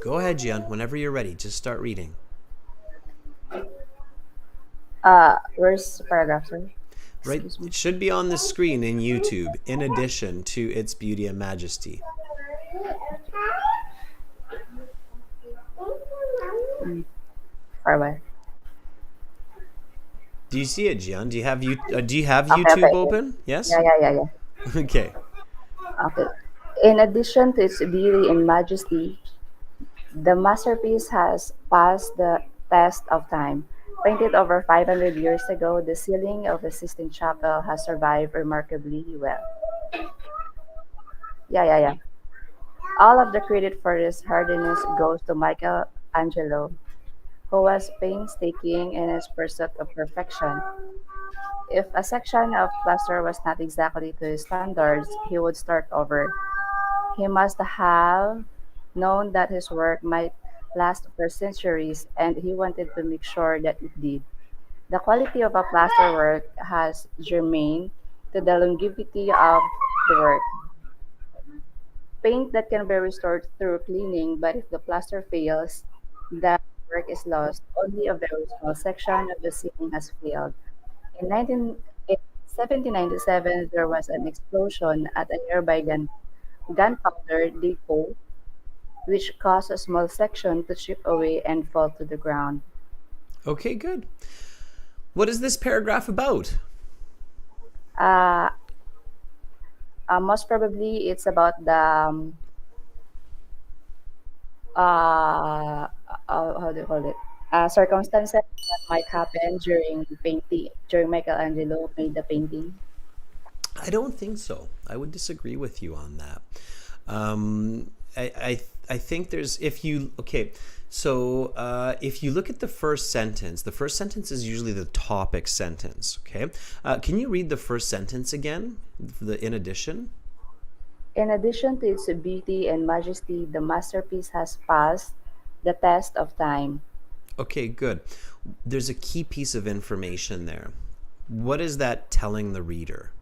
Go ahead, Jian, whenever you're ready, just start reading. Where's the paragraph, sir? Right, Excuse me. it should be on the screen in YouTube in addition to its beauty and majesty. Far away. Do you see it, Jian? Do you have Okay, YouTube okay. open? Yes? Yeah. Okay. Okay. In addition to its beauty and majesty, the masterpiece has passed the test of time. Painted over 500 years ago, the ceiling of the Sistine Chapel has survived remarkably well. Yeah. All of the credit for this hardiness goes to Michelangelo, who was painstaking in his pursuit of perfection. If a section of plaster was not exactly to his standards, he would start over. He must have known that his work might last for centuries, and he wanted to make sure that it did. The quality of a plaster work has germane to the longevity of the work. Paint that can be restored through cleaning, but if the plaster fails, the work is lost. Only a very small section of the ceiling has failed. In 1797, there was an explosion at a nearby gunpowder depot, which caused a small section to chip away and fall to the ground. Okay, good. What is this paragraph about? Uh, Most probably, it's about the uh, how do you call it? Circumstances that might happen during painting, during Michelangelo made the painting. I don't think so. I would disagree with you on that. Um, I think there's if you okay. So if you look at the first sentence is usually the topic sentence. Okay, can you read the first sentence again? The in addition. In addition to its beauty and majesty, the masterpiece has passed the test of time. Okay, good. There's a key piece of information there. What is that telling the reader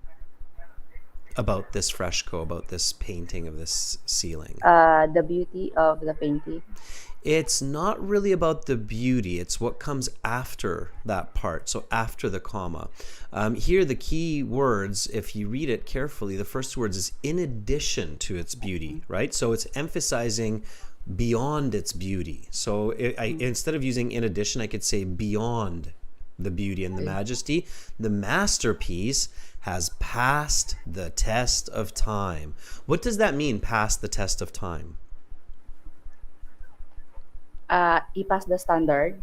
about this fresco, about this painting of this ceiling? The beauty of the painting. It's not really about the beauty, it's what comes after that part, so after the comma. Here, the key words, if you read it carefully, the first words is in addition to its beauty, right? So it's emphasizing beyond its beauty. So instead of using in addition, I could say beyond the beauty and the majesty. The masterpiece has passed the test of time. What does that mean, pass the test of time? He passed the standard.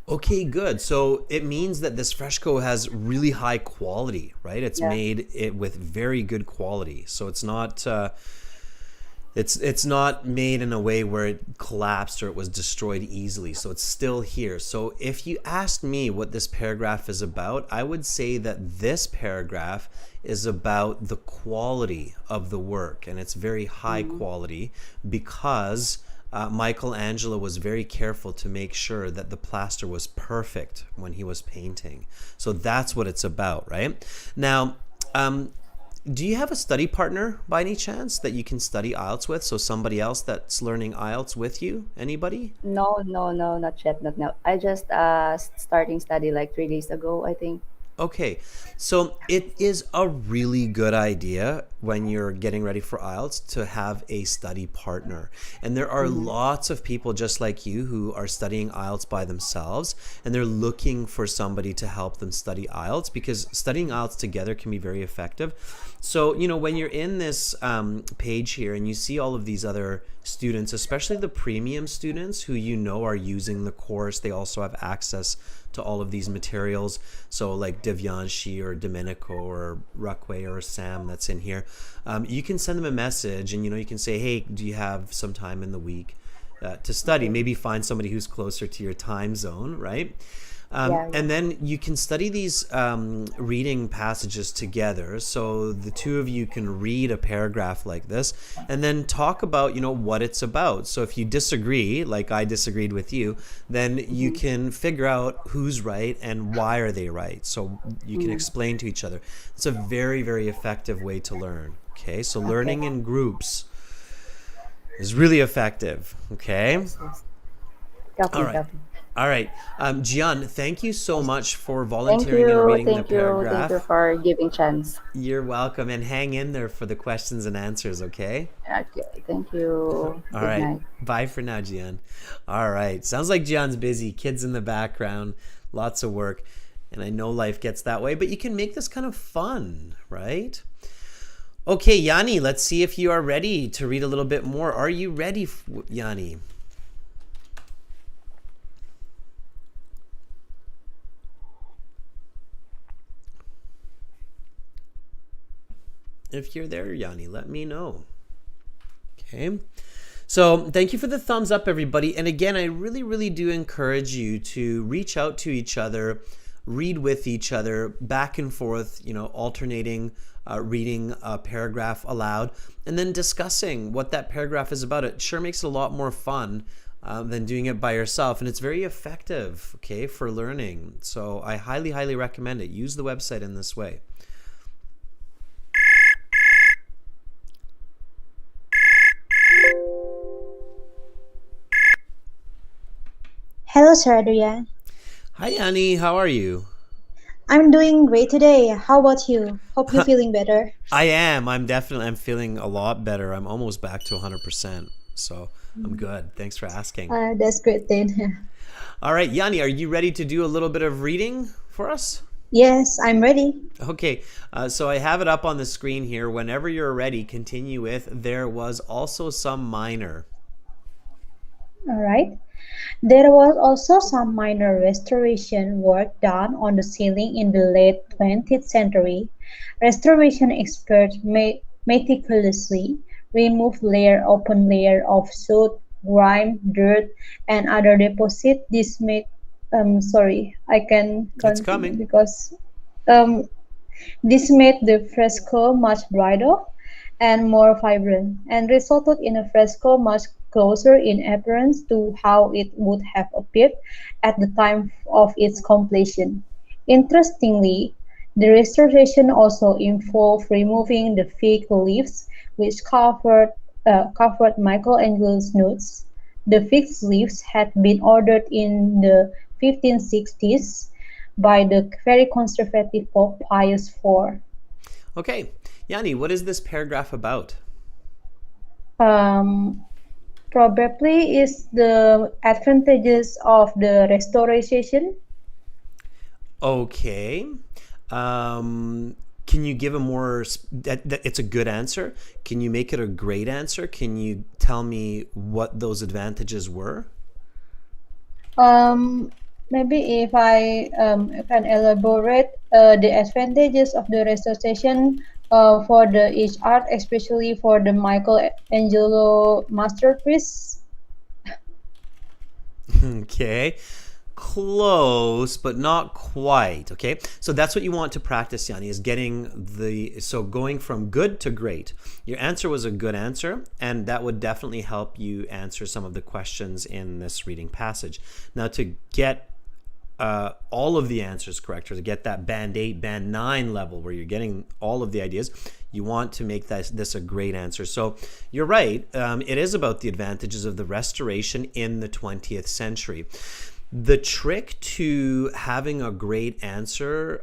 Okay, good. So it means that this fresco has really high quality, right? It's Yeah. made it with very good quality. So it's not made in a way where it collapsed or it was destroyed easily. So it's still here. So if you asked me what this paragraph is about, I would say that this paragraph is about the quality of the work, and it's very high quality because Michelangelo was very careful to make sure that the plaster was perfect when he was painting. So that's what it's about, right? Now, do you have a study partner by any chance that you can study IELTS with? So somebody else that's learning IELTS with you? Anybody? No, no, no, not yet, not now. I just starting study like 3 days ago, I think. Okay, so it is a really good idea when you're getting ready for IELTS to have a study partner. And there are lots of people just like you who are studying IELTS by themselves, and they're looking for somebody to help them study IELTS because studying IELTS together can be very effective. So, when you're in this page here and you see all of these other students, especially the premium students who are using the course, they also have access to all of these materials. So like Devyanshi or Domenico or Ruckway or Sam that's in here, you can send them a message and you can say, hey, do you have some time in the week to study? Maybe find somebody who's closer to your time zone, right? Yeah. And then you can study these reading passages together. So the two of you can read a paragraph like this and then talk about, what it's about. So if you disagree, like I disagreed with you, then you can figure out who's right and why are they right. So you can explain to each other. It's a very, very effective way to learn. Okay, so learning in groups is really effective. Okay. Yes. Copy, All right. copy. All right. Gian, thank you so much for Thank volunteering and you, reading the thank you, thank you paragraph. for giving chance. You're welcome. And hang in there for the questions and answers, okay? Okay, thank you. All Good right. night. Bye for now, Gian. All right. Sounds like Gian's busy. Kids in the background, lots of work. And I know life gets that way, but you can make this kind of fun, right? Okay, Yanni, let's see if you are ready to read a little bit more. Are you ready, Yanni? If you're there, Yanni, let me know. Okay. So thank you for the thumbs up, everybody. And again, I really, really do encourage you to reach out to each other, read with each other, back and forth, alternating reading a paragraph aloud, and then discussing what that paragraph is about. It sure makes it a lot more fun than doing it by yourself. And it's very effective, okay, for learning. So I highly, highly recommend it. Use the website in this way. Hello, Sir Adrian. Hi, Annie. How are you? I'm doing great today. How about you? Hope you're feeling better. I am. I'm feeling a lot better. I'm almost back to 100%. So I'm good. Thanks for asking. That's great then. All right, Yanni, are you ready to do a little bit of reading for us? Yes, I'm ready. Okay, so I have it up on the screen here. Whenever you're ready, continue with "There was also some minor." All right. There was also some minor restoration work done on the ceiling in the late 20th century. Restoration experts meticulously removed layer upon layer of soot, grime, dirt, and other deposits. This made sorry, I can It's continue coming. because um, this made the fresco much brighter and more vibrant, and resulted in a fresco much closer in appearance to how it would have appeared at the time of its completion. Interestingly, the restoration also involved removing the fig leaves which covered Michelangelo's nudes. The fig leaves had been ordered in the 1560s by the very conservative Pope Pius IV. Okay, Yanni, what is this paragraph about? Um, Probably is the advantages of the restoration. Okay. Can you give a more it's a good answer? Can you make it a great answer? Can you tell me what those advantages were? Um, Maybe if I can elaborate the advantages of the restoration for the each art, especially for the Michelangelo masterpiece. Okay. Close, but not quite. Okay. So that's what you want to practice, Yanni, is going from good to great. Your answer was a good answer, and that would definitely help you answer some of the questions in this reading passage. Now, to get all of the answers correct, or to get that band 8, band 9 level where you're getting all of the ideas, you want to make this a great answer. So you're right. It is about the advantages of the restoration in the 20th century. The trick to having a great answer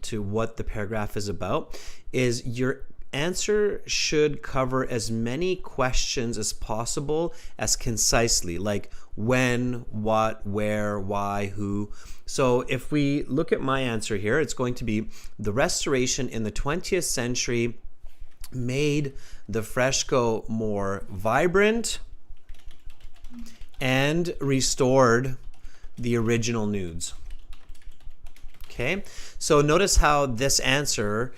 to what the paragraph is about is your answer should cover as many questions as possible as concisely, like when, what, where, why, who. So if we look at my answer here, it's going to be the restoration in the 20th century made the fresco more vibrant and restored the original nudes. Okay, so notice how this answer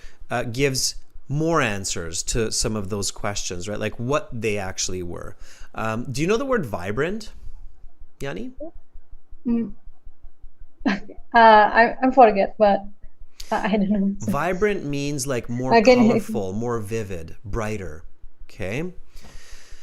gives more answers to some of those questions, right? Like what they actually were. Do you know the word vibrant, Yanni? Mm, I forget, but I don't know. Vibrant means like more Again, colorful, more vivid, brighter. Okay.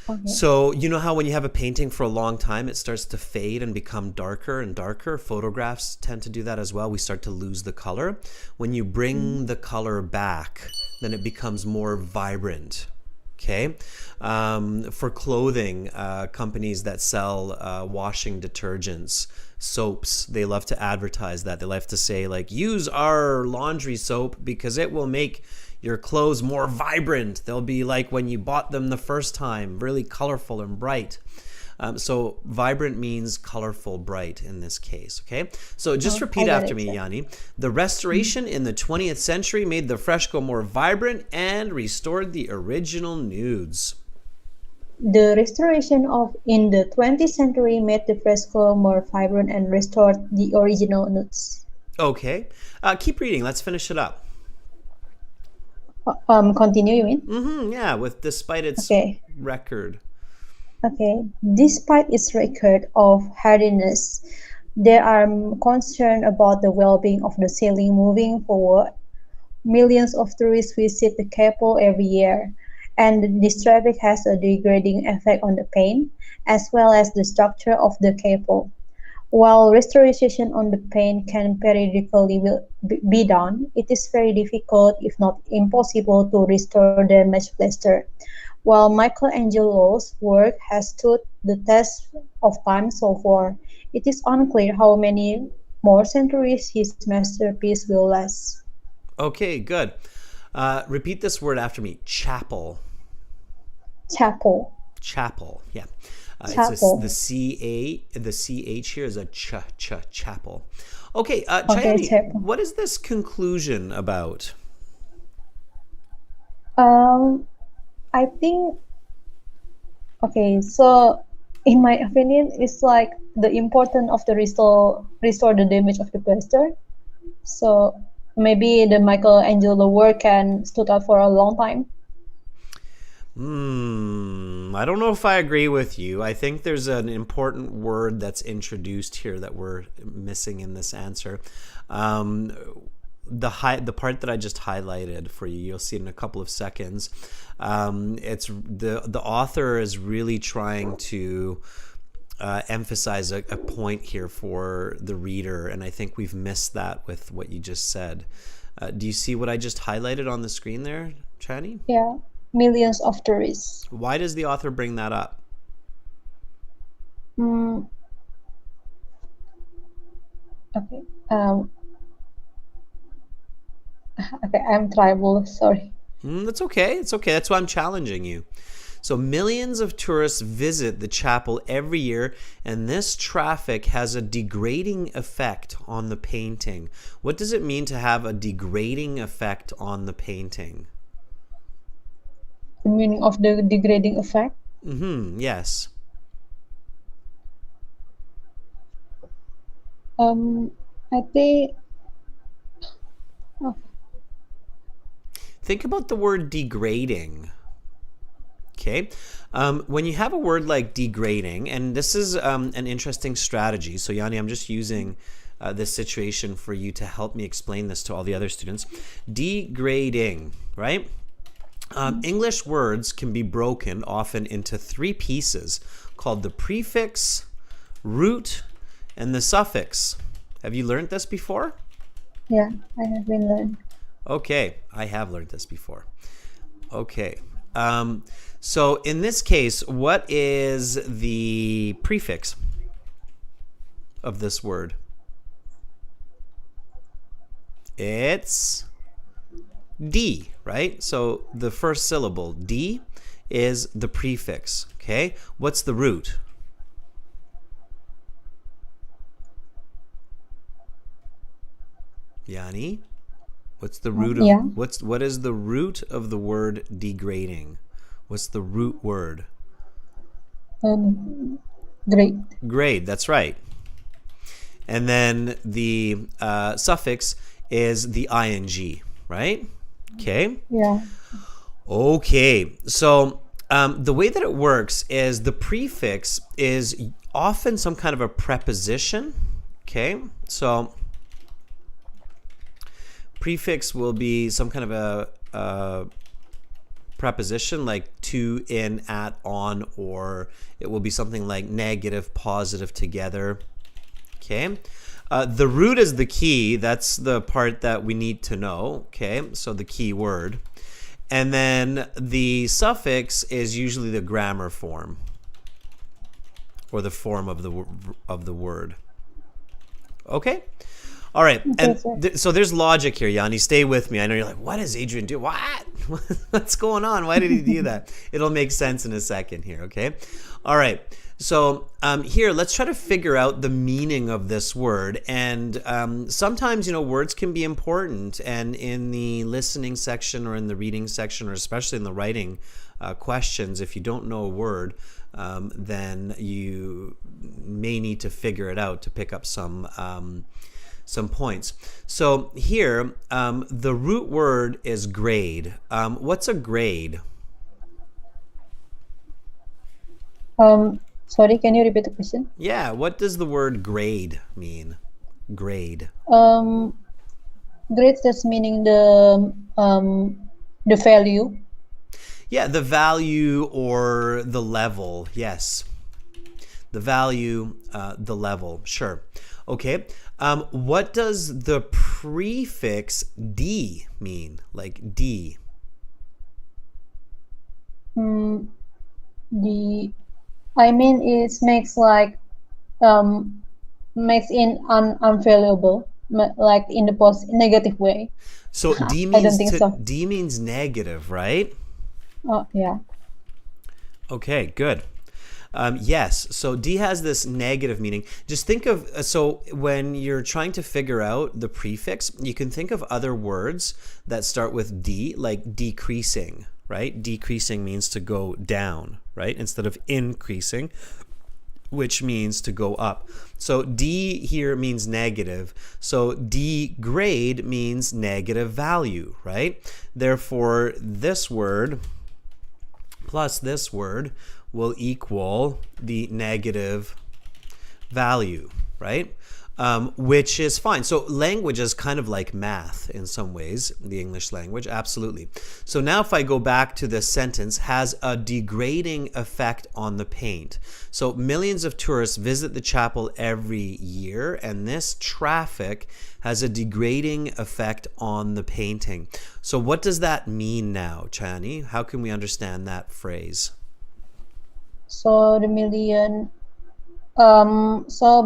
okay. So you know how when you have a painting for a long time, it starts to fade and become darker and darker? Photographs tend to do that as well. We start to lose the color. When you bring the color back, then it becomes more vibrant. Okay. For clothing, companies that sell washing detergents, soaps, they love to advertise that. They love to say, like, use our laundry soap because it will make your clothes more vibrant. They'll be like when you bought them the first time, really colorful and bright. So vibrant means colorful, bright in this case, okay? So just repeat after me, Yanni. The restoration in the 20th century made the fresco more vibrant and restored the original nudes. The restoration in the 20th century made the fresco more vibrant and restored the original nudes. Okay. Keep reading. Let's finish it up. Continue, you mean? Yeah, with despite its record. Okay. Despite its record of hardiness, there are concerns about the well-being of the ceiling moving forward. Millions of tourists visit the capital every year, and this traffic has a degrading effect on the paint, as well as the structure of the capital. While restoration on the paint can periodically be done, it is very difficult, if not impossible, to restore damaged plaster. While Michelangelo's work has stood the test of time so far, it is unclear how many more centuries his masterpiece will last. Okay, good. Repeat this word after me. Chapel. Chapel. Chapel. Yeah. Chapel. The CH here is a chapel. Okay, Okay, Chayani, chapel. what is this conclusion about? I think. Okay, so in my opinion, it's like the importance of the restore the damage of the plaster. So maybe the Michelangelo work can stood out for a long time. I don't know if I agree with you. I think there's an important word that's introduced here that we're missing in this answer. The part that I just highlighted for you, you'll see it in a couple of seconds. It's the author is really trying to emphasize a point here for the reader, and I think we've missed that with what you just said. Do you see what I just highlighted on the screen there, Chani? Yeah, millions of tourists. Why does the author bring that up? Okay. Okay, I'm tribal. Sorry. That's okay. It's okay. That's why I'm challenging you. So millions of tourists visit the chapel every year, and this traffic has a degrading effect on the painting. What does it mean to have a degrading effect on the painting? The meaning of the degrading effect. Yes. I think. Oh, Think about the word degrading. Okay. When you have a word like degrading, and this is an interesting strategy. So Yanni, I'm just using this situation for you to help me explain this to all the other students. Degrading, right? English words can be broken often into three pieces called the prefix, root, and the suffix. Have you learned this before? yeah, I have been learned. Okay, I have learned this before. Okay. So in this case, what is the prefix of this word? It's D, right? So the first syllable, D, is the prefix, okay? What's the root? Yanni? What's the root of what is the root of the word degrading? What's the root word? Great. Grade, that's right. And then the suffix is the ing, right? Okay. Yeah. Okay. So the way that it works is the prefix is often some kind of a preposition. Okay. So prefix will be some kind of a preposition like to, in, at, on, or it will be something like negative, positive, together. Okay. The root is the key. That's the part that we need to know. Okay. So the key word. And then the suffix is usually the grammar form or the form of the word. Okay. All right. And so there's logic here, Yanni. Stay with me. I know you're like, what does Adrian do? What? What's going on? Why did he do that? It'll make sense in a second here. Okay. All right. So here, let's try to figure out the meaning of this word. And sometimes, words can be important. And in the listening section or in the reading section, or especially in the writing questions, if you don't know a word, then you may need to figure it out to pick up some points. So here, the root word is grade. What's a grade? Sorry, can you repeat the question? Yeah, what does the word grade mean? Grade. Grades, that's meaning the value. Yeah, the value or the level. Yes. The value, the level. Sure. Okay. What does the prefix D mean? Like D. It makes like makes in unvaluable, like in the negative way. So D means I don't think so. D means negative, right? Yeah. Okay, good. Yes, so D has this negative meaning. Just think of, so when you're trying to figure out the prefix, you can think of other words that start with D, like decreasing, right? Decreasing means to go down, right? Instead of increasing. which means to go up. So D here means negative. So degrade means negative value, right? Therefore, this word plus this word will equal the negative value, right? Which is fine. So language is kind of like math in some ways, the English language, absolutely. So now if I go back to this sentence, has a degrading effect on the paint. So millions of tourists visit the chapel every year, and this traffic has a degrading effect on the painting. So what does that mean now, Chani? How can we understand that phrase? So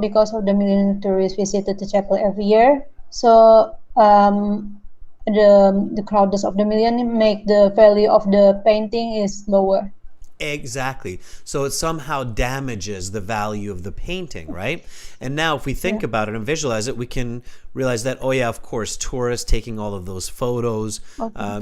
because of the million tourists visited the chapel every year, so the crowds of the million make the value of the painting is lower. Exactly. So it somehow damages the value of the painting, right? And now if we think about it and visualize it, we can realize that, oh yeah, of course, tourists taking all of those photos,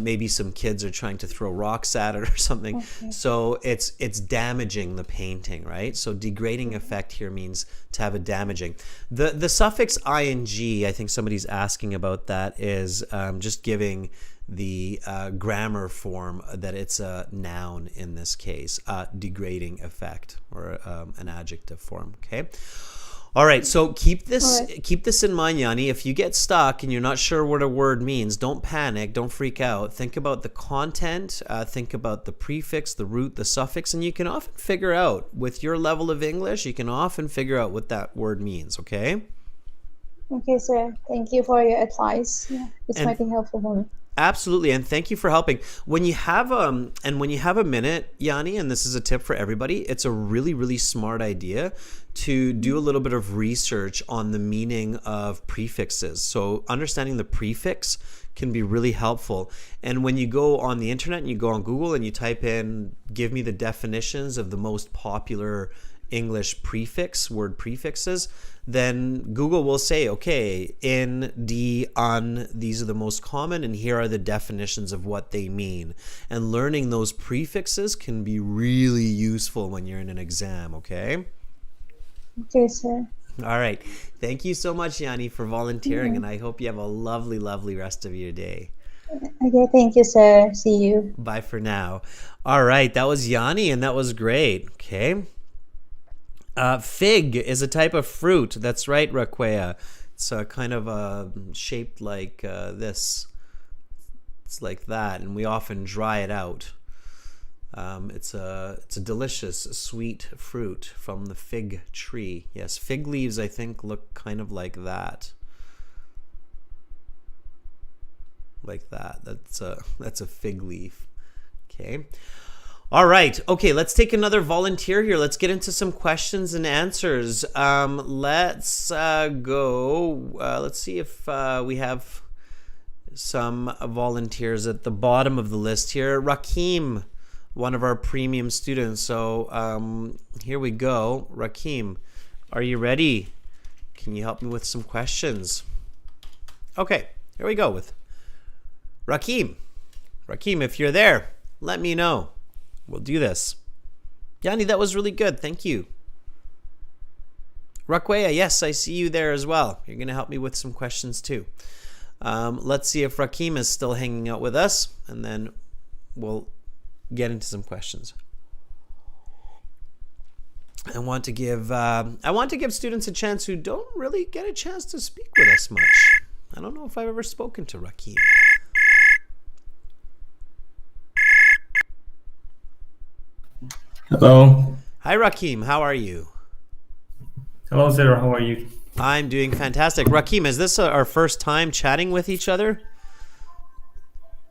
maybe some kids are trying to throw rocks at it or something. So it's damaging the painting, right? So degrading effect here means to have a damaging. The suffix ing, I think somebody's asking about that, is just giving the grammar form that it's a noun in this case, degrading effect, or an adjective form. Okay. All right. So keep this in mind, Yanni. If you get stuck and you're not sure what a word means, don't panic. Don't freak out. Think about the content. Think about the prefix, the root, the suffix, and you can often figure out, with your level of English, you can often figure out what that word means. Okay. Okay, sir. Thank you for your advice. Yeah, this might be helpful for me. Absolutely, and thank you for helping. When you have a minute, Yanni, and this is a tip for everybody, it's a really, really smart idea to do a little bit of research on the meaning of prefixes. So understanding the prefix can be really helpful. And when you go on the internet and you go on Google and you type in, give me the definitions of the most popular English word prefixes, then Google will say, okay, in, d, un, these are the most common, and here are the definitions of what they mean. And learning those prefixes can be really useful when you're in an exam, okay? Okay, sir. All right. Thank you so much, Yanni, for volunteering, and I hope you have a lovely, lovely rest of your day. Okay, thank you, sir. See you. Bye for now. All right, that was Yanni, and that was great. Okay. Fig is a type of fruit. That's right, Raquea. It's kind of shaped like this. It's like that, and we often dry it out. It's a delicious, sweet fruit from the fig tree. Yes, fig leaves, I think, look kind of like that. Like that. That's a fig leaf. Okay. All right. Okay, let's take another volunteer here. Let's get into some questions and answers. Let's go. Let's see if we have some volunteers at the bottom of the list here. Rakim, one of our premium students. So here we go. Rakim, are you ready? Can you help me with some questions? Okay, here we go with Rakim. Rakim, if you're there, let me know. We'll do this. Yanni, that was really good. Thank you. Raquea, yes, I see you there as well. You're going to help me with some questions too. Let's see if Rakim is still hanging out with us, and then we'll get into some questions. I want to give students a chance who don't really get a chance to speak with us much. I don't know if I've ever spoken to Rakim. Hello. Hi, Rakim. How are you? Hello, Sarah. How are you? I'm doing fantastic. Rakim, is this our first time chatting with each other?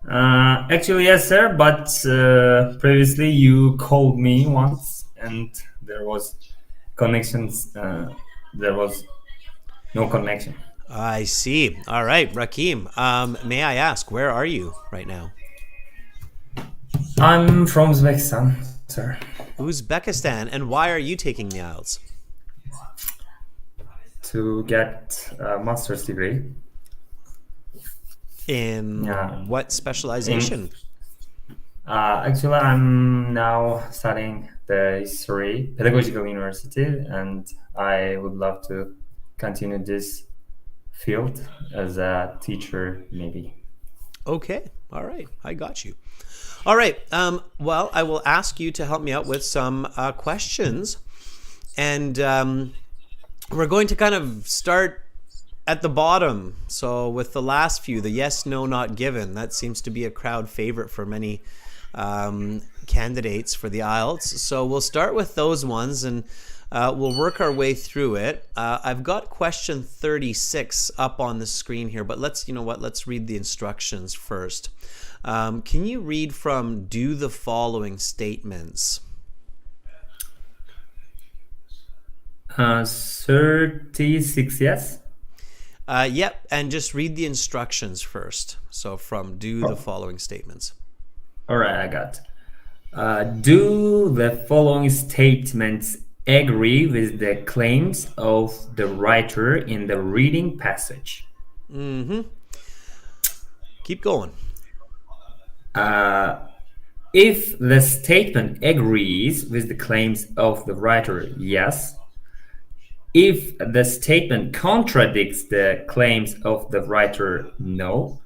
Actually, yes, sir. But previously you called me once, and there was connections. There was no connection. I see. All right, Rakim. May I ask, where are you right now? I'm from Uzbekistan, sir. Uzbekistan. And why are you taking the IELTS? To get a master's degree. In what specialization? Actually, I'm now studying the history, pedagogical university, and I would love to continue this field as a teacher, maybe. Okay. All right. I got you. All right. Well, I will ask you to help me out with some questions. And we're going to kind of start at the bottom. So with the last few, the yes, no, not given, that seems to be a crowd favorite for many candidates for the IELTS. So we'll start with those ones and we'll work our way through it. I've got question 36 up on the screen here, but let's read the instructions first. Can you read from do the following statements? 36, yes? Yep, and just read the instructions first. So from do the following statements. All right, I got. Do the following statements agree with the claims of the writer in the reading passage? Keep going. If the statement agrees with the claims of the writer, yes. If the statement contradicts the claims of the writer, no.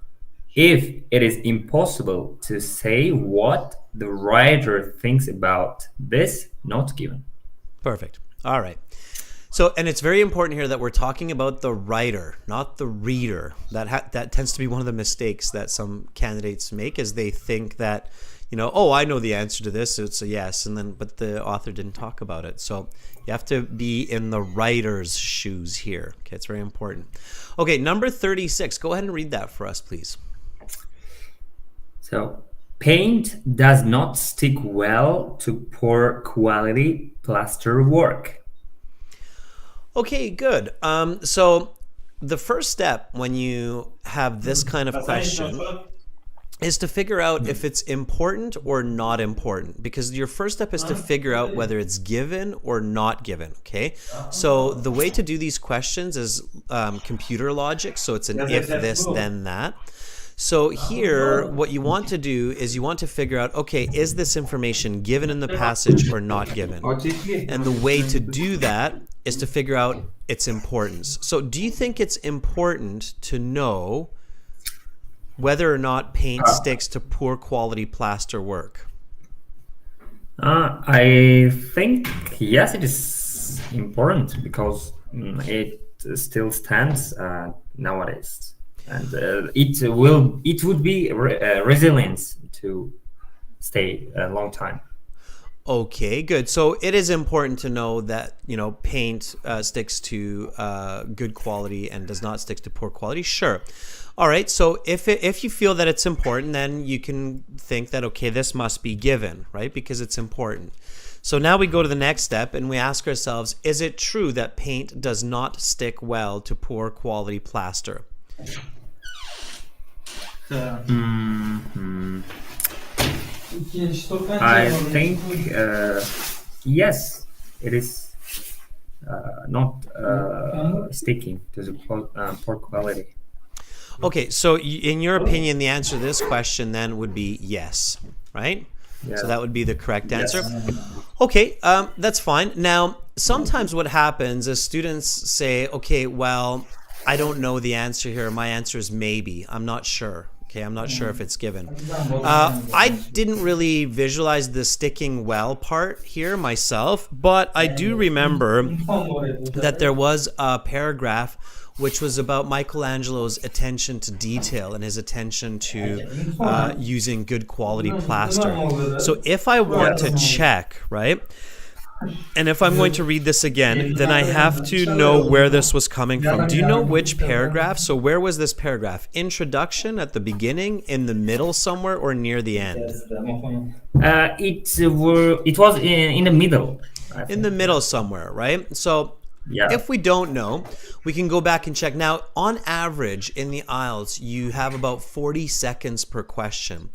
If it is impossible to say what the writer thinks about this, not given. Perfect. All right. So, and it's very important here that we're talking about the writer, not the reader. That tends to be one of the mistakes that some candidates make, is they think that, oh, I know the answer to this, so it's a yes, but the author didn't talk about it. So you have to be in the writer's shoes here. Okay, it's very important. Okay, number 36. Go ahead and read that for us, please. So, paint does not stick well to poor quality plaster work. Okay, good. So the first step when you have this kind of question is to figure out if it's important or not important, because your first step is to figure out whether it's given or not given. Okay, so the way to do these questions is computer logic. So it's an if this then that. So here, what you want to do is you want to figure out, okay, is this information given in the passage or not given? And the way to do that is to figure out its importance. So do you think it's important to know whether or not paint sticks to poor quality plaster work? I think, yes, it is important because it still stands nowadays. And it would be resilience to stay a long time. Okay, good. So it is important to know that paint sticks to good quality and does not stick to poor quality. Sure. All right. So if you feel that it's important, then you can think that, okay, this must be given, right? Because it's important. So now we go to the next step and we ask ourselves, is it true that paint does not stick well to poor quality plaster? I think yes, it is not sticking to the poor quality. Okay, so in your opinion, the answer to this question then would be yes, right? Yeah. So that would be the correct answer. Yes. Okay, that's fine. Now, sometimes what happens is students say, okay, well, I don't know the answer here. My answer is maybe. I'm not sure. Okay, I'm not sure if it's given. I didn't really visualize the sticking well part here myself, but I do remember that there was a paragraph which was about Michelangelo's attention to detail and his attention to using good quality plaster. So if I want to check, right, and if I'm going to read this again, then I have to know where this was coming from. Do you know which paragraph? So where was this paragraph? Introduction, at the beginning, in the middle somewhere, or near the end? It was in the middle. In the middle somewhere, right? So yeah. If we don't know, we can go back and check. Now, on average, in the IELTS, you have about 40 seconds per question.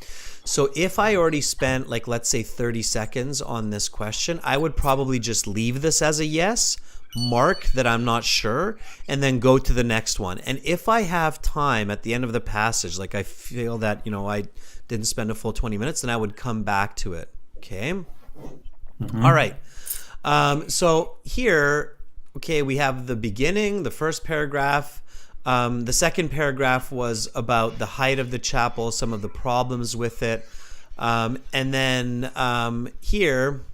So if I already spent, like, let's say 30 seconds on this question, I would probably just leave this as a yes, mark that I'm not sure, and then go to the next one. And if I have time at the end of the passage, like I feel that, I didn't spend a full 20 minutes, then I would come back to it. Okay. All right. So here, okay, we have the beginning, the first paragraph. The second paragraph was about the height of the chapel, some of the problems with it. And then here,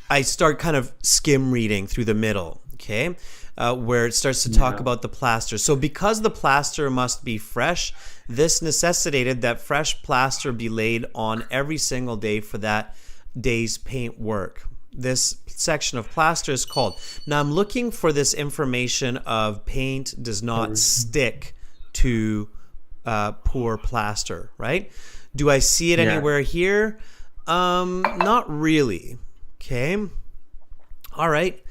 I start kind of skim reading through the middle, okay, where it starts to talk about the plaster. So because the plaster must be fresh, this necessitated that fresh plaster be laid on every single day for that day's paint work. This section of plaster is called. Now I'm looking for this information of paint does not stick to poor plaster, right? Do I see it anywhere here? Not really. Okay. All right.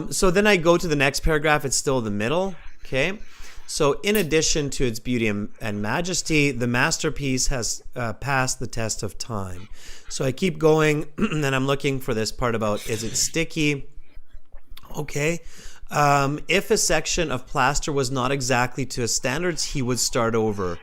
So then I go to the next paragraph. It's still the middle. Okay. So in addition to its beauty and majesty, the masterpiece has passed the test of time. So I keep going and I'm looking for this part about, is it sticky? Okay. If a section of plaster was not exactly to his standards, he would start over.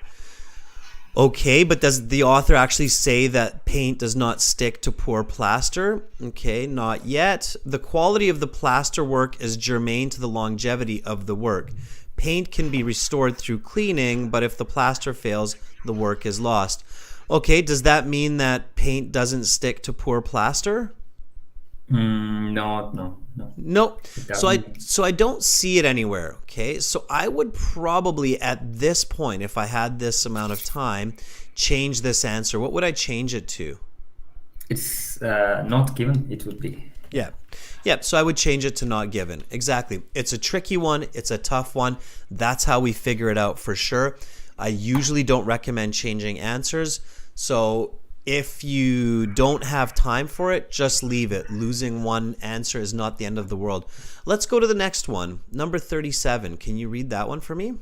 Okay, but does the author actually say that paint does not stick to poor plaster? Okay, not yet. The quality of the plaster work is germane to the longevity of the work. Paint can be restored through cleaning, but if the plaster fails, the work is lost. Okay, does that mean that paint doesn't stick to poor plaster? No. No. So I don't see it anywhere. Okay. So I would probably at this point, if I had this amount of time, change this answer. What would I change it to? It's not given. It would be. Yeah. So I would change it to not given. Exactly. It's a tricky one. It's a tough one. That's how we figure it out for sure. I usually don't recommend changing answers. So if you don't have time for it, just leave it. Losing one answer is not the end of the world. Let's go to the next one. Number 37. Can you read that one for me?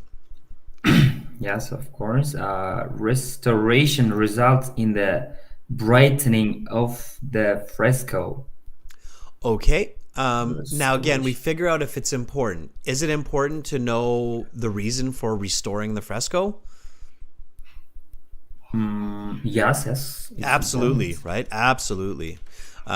Yes, of course. Restoration results in the brightening of the fresco. Okay. Now, again, we figure out if it's important. Is it important to know the reason for restoring the fresco? Yes. Absolutely, right? Absolutely.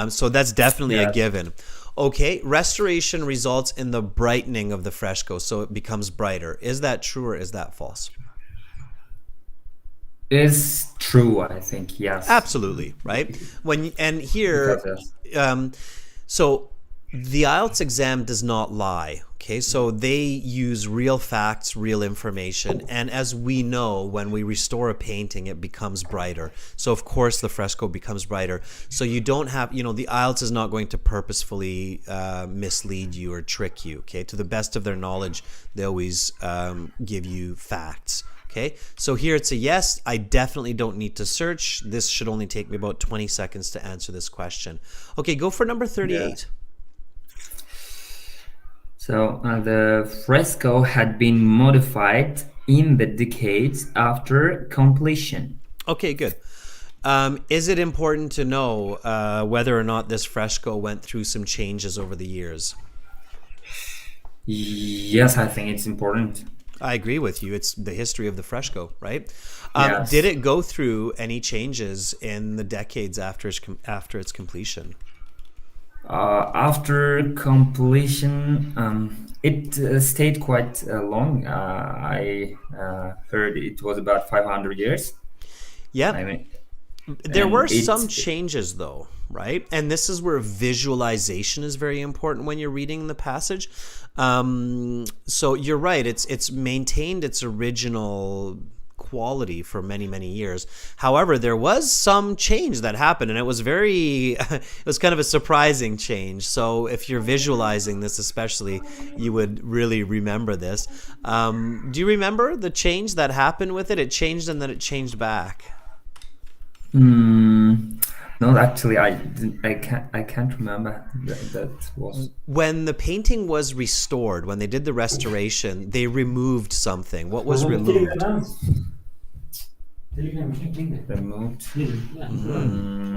So that's definitely a given. Okay, restoration results in the brightening of the fresco, so it becomes brighter. Is that true or is that false? Is true, I think, yes. Absolutely, right? So the IELTS exam does not lie. Okay, so they use real facts, real information, and as we know, when we restore a painting, it becomes brighter. So of course the fresco becomes brighter. So you don't have, the IELTS is not going to purposefully mislead you or trick you. Okay, to the best of their knowledge, they always give you facts. Okay, so here it's a yes. I definitely don't need to search. This should only take me about 20 seconds to answer this question. Okay, go for number 38. Yeah. So the fresco had been modified in the decades after completion. Okay, good. Is it important to know whether or not this fresco went through some changes over the years? Yes, I think it's important. I agree with you. It's the history of the fresco, right? Yes. Did it go through any changes in the decades after its completion? After completion, it stayed quite long. I heard it was about 500 years. Yeah. There were some changes though, right? And this is where visualization is very important when you're reading the passage. So you're right. It's maintained its original quality for many, many years. However, there was some change that happened, and it was it was kind of a surprising change. So if you're visualizing this especially, you would really remember this. Do you remember the change that happened with it? It changed and then it changed back. No, actually, I can't remember. That was when the painting was restored. When they did the restoration, they removed something. What was removed? Removed?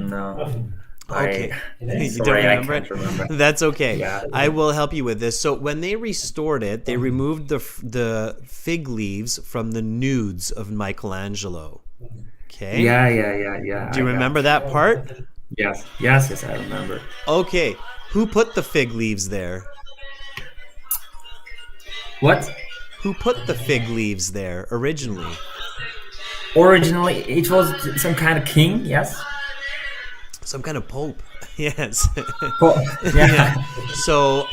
No. Okay. You don't Sorry, I remember can't it? remember. That's okay. Yeah. I will help you with this. So when they restored it, they removed the fig leaves from the nudes of Michelangelo. Okay. Yeah. Do I you got. remember that part? Yes, I remember. Okay. Who put the fig leaves there? What? Who put the fig leaves there originally? Originally, it was some kind of king, yes? Some kind of pope. Yes. Oh, Yeah. yeah. So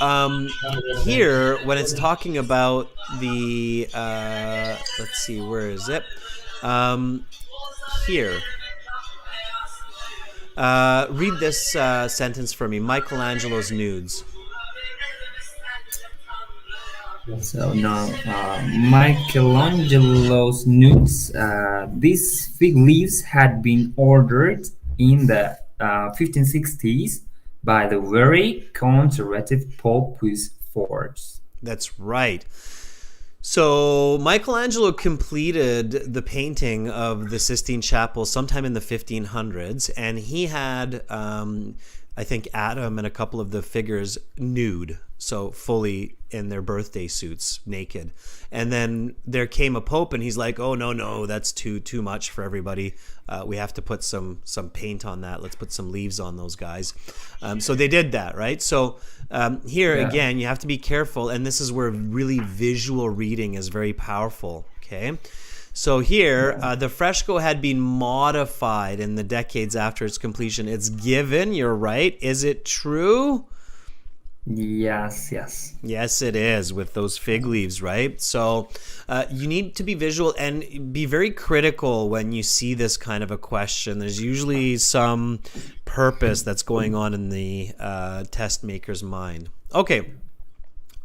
here, when it's talking about the, let's see, where is it? Here. Read this sentence for me. Michelangelo's nudes. So now, Michelangelo's nudes. These fig leaves had been ordered in the 1560s by the very conservative Pope Pius IV. That's right. So Michelangelo completed the painting of the Sistine Chapel sometime in the 1500s, and he had, I think, Adam and a couple of the figures nude, so fully in their birthday suits, naked. And then there came a pope, and he's like, "Oh no, that's too much for everybody. We have to put some paint on that. Let's put some leaves on those guys." So they did that, right? So here again, you have to be careful, and this is where really visual reading is very powerful. Okay. So here, the fresco had been modified in the decades after its completion. It's given, you're right. Is it true? Yes. Yes, it is, with those fig leaves, right? So you need to be visual and be very critical when you see this kind of a question. There's usually some purpose that's going on in the test maker's mind. Okay,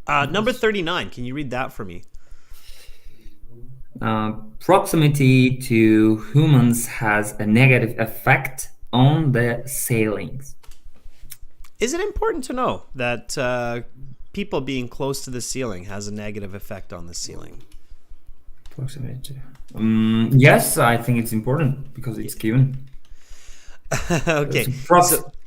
number 39. Can you read that for me? Proximity to humans has a negative effect on the ceilings. Is it important to know that people being close to the ceiling has a negative effect on the ceiling? Proximity. Yes, I think it's important because it's given. Okay.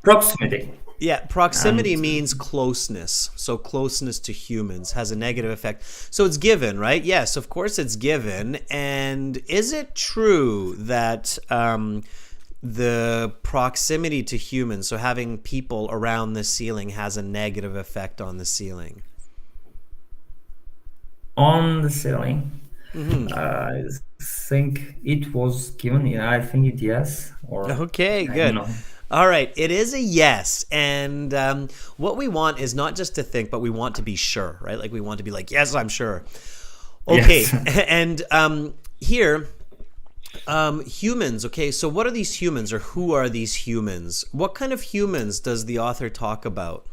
Proximity. Yeah, proximity means closeness. So closeness to humans has a negative effect. So it's given, right? Yes, of course it's given. And is it true that the proximity to humans, so having people around the ceiling, has a negative effect on the ceiling? On the ceiling. I think it was given. Yeah, I think it yes. Or Okay, I good. don't know. All right, it is a yes. And what we want is not just to think, but we want to be sure, right? Like we want to be like, yes, I'm sure. Okay, Yes. and here, humans. Okay, so what are these humans, or who are these humans? What kind of humans does the author talk about?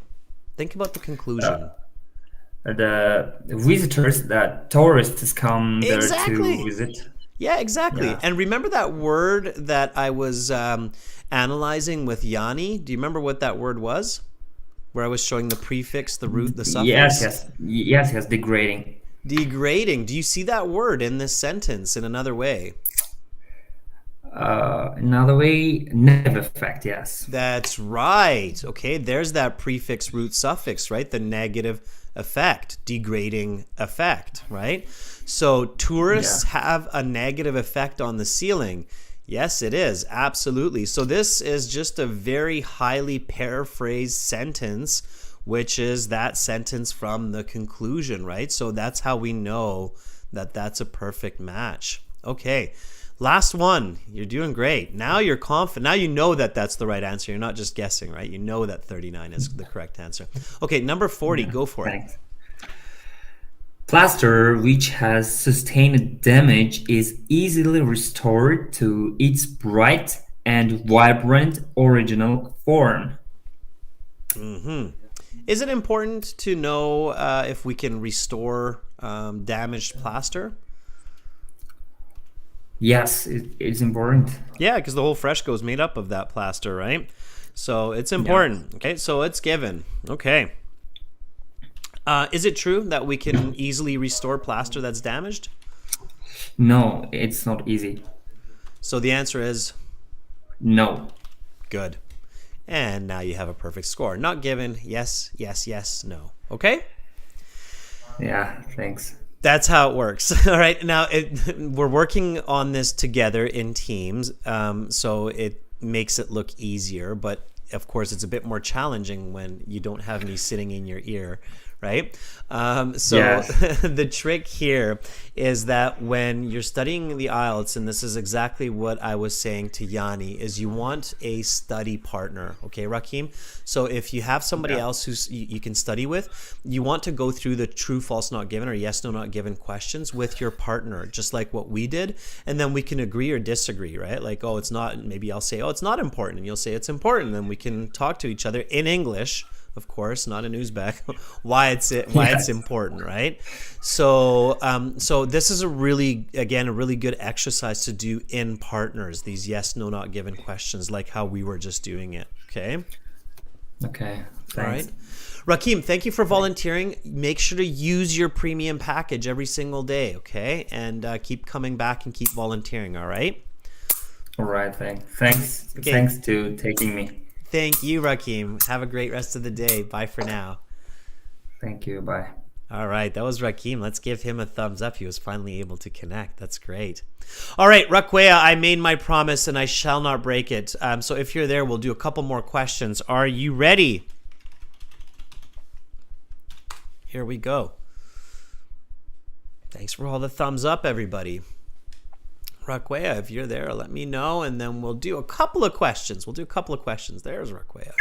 Think about the conclusion. The visitors, that tourists come there Exactly. to visit. Yeah, exactly. Yeah. And remember that word that I was analyzing with Yanni? Do you remember what that word was? Where I was showing the prefix, the root, the suffix? Yes, degrading. Degrading. Do you see that word in this sentence in another way? Another way, negative effect, yes. That's right. Okay, there's that prefix root suffix, right? The negative effect, degrading effect, right? So tourists have a negative effect on the ceiling. Yes, it is. Absolutely. So this is just a very highly paraphrased sentence, which is that sentence from the conclusion, right? So that's how we know that that's a perfect match. Okay. Last one. You're doing great. Now you're confident. Now you know that that's the right answer. You're not just guessing, right? You know that 39 is the correct answer. Okay, number 40. Go for it. Thanks. Plaster which has sustained damage is easily restored to its bright and vibrant original form. Is it important to know if we can restore damaged plaster? Yes, it's important. Yeah, because the whole fresco is made up of that plaster, right? So it's important. Okay, so it's given. Okay. Is it true that we can easily restore plaster that's damaged? No, it's not easy. So the answer is No. good. And now you have a perfect score. Not given. Yes, yes, yes, no. Okay? Yeah, thanks. That's how it works. All right. Now, we're working on this together in teams, so it makes it look easier. But of course, it's a bit more challenging when you don't have me sitting in your ear, right? Yes. The trick here is that when you're studying the IELTS, and this is exactly what I was saying to Yanni, is you want a study partner, okay, Rakim? So if you have somebody else who's you can study with, you want to go through the true, false, not given, or yes, no, not given questions with your partner, just like what we did, and then we can agree or disagree, right? Like, oh, it's not, maybe I'll say, oh, it's not important, and you'll say it's important, and we can talk to each other in English, of course, not in Uzbek, why it's important, right? So so this is a really good exercise to do in partners, these yes, no, not given questions, like how we were just doing it. Okay. Okay. Thanks. All right. Rakim, thank you for volunteering. Make sure to use your premium package every single day, okay? And keep coming back and keep volunteering, all right? All right. Thanks. Okay. Thanks to taking me. Thank you, Rakim. Have a great rest of the day. Bye for now. Thank you. Bye. All right, that was Rakim. Let's give him a thumbs up. He was finally able to connect. That's great. All right, Rakwea, I made my promise and I shall not break it. So if you're there, we'll do a couple more questions. Are you ready? Here we go. Thanks for all the thumbs up, everybody. Rakwea, if you're there, let me know, and then we'll do a couple of questions. There's Rakwea.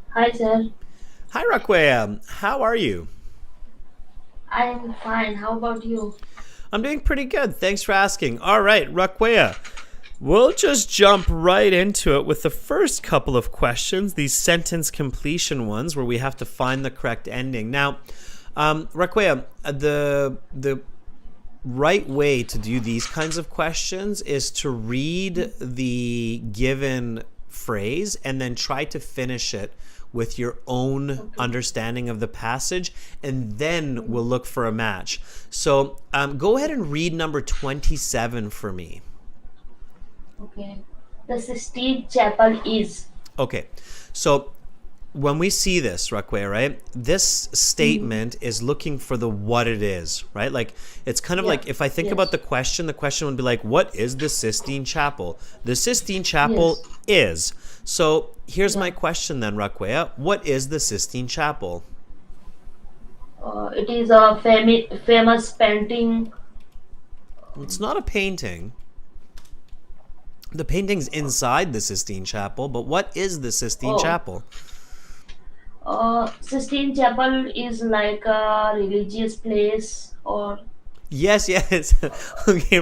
Hi, sir. Hi, Rakwea. How are you? I'm fine. How about you? I'm doing pretty good. Thanks for asking. All right, Rakwea. We'll just jump right into it with the first couple of questions, these sentence completion ones where we have to find the correct ending. Now, Rakwea, the right way to do these kinds of questions is to read the given phrase and then try to finish it with your own understanding of the passage, and then we'll look for a match. So go ahead and read number 27 for me. Okay. The Sistine Chapel is. Okay, so when we see this, Rakwea, right, this statement is looking for the what it is, right? Like, it's kind of like, if I think about the question would be like, what is the Sistine Chapel? The Sistine Chapel is. So here's my question then, Rakwea. What is the Sistine Chapel? It is a famous painting. It's not a painting. The painting's inside the Sistine Chapel, but what is the Sistine Chapel? Sistine Chapel is like a religious place, or Yes. Okay,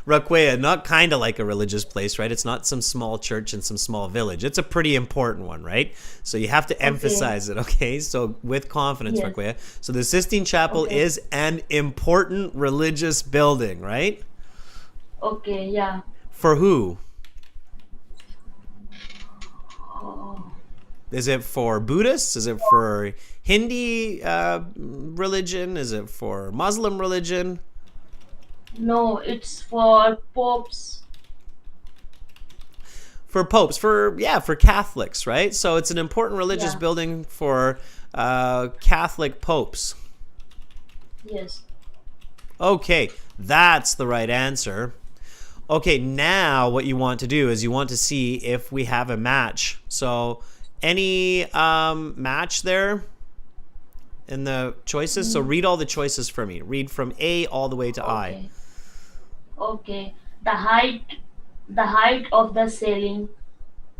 Rakwea, not kind of like a religious place, right? It's not some small church in some small village. It's a pretty important one, right? So you have to emphasize it, okay? So with confidence, Rakwea. So the Sistine Chapel is an important religious building, right? Okay, yeah. For who? Is it for Buddhists? Is it for Hindi religion? Is it for Muslim religion? No, it's for popes. For popes, for Catholics, right? So it's an important religious building for Catholic popes. Yes. Okay, that's the right answer. Okay, now what you want to do is you want to see if we have a match. So any match there in the choices? So read all the choices for me. Read from A all the way to I. Okay. The height of the ceiling,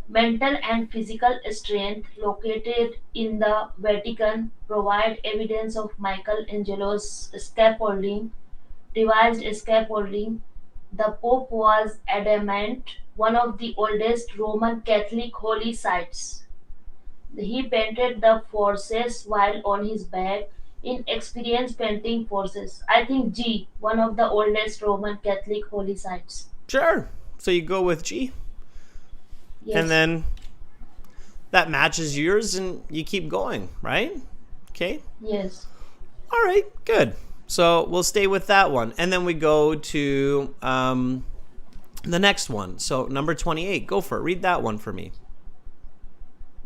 mental and physical strength located in the Vatican provide evidence of Michelangelo's scaffolding, devised scaffolding. The Pope was adamant, one of the oldest Roman Catholic holy sites. He painted the forces while on his back, inexperienced painting forces. I think G, one of the oldest Roman Catholic holy sites. Sure. So you go with G. Yes. And that matches yours and you keep going, right? Okay. Yes. All right, good. So we'll stay with that one. And then we go to the next one. So number 28, go for it. Read that one for me.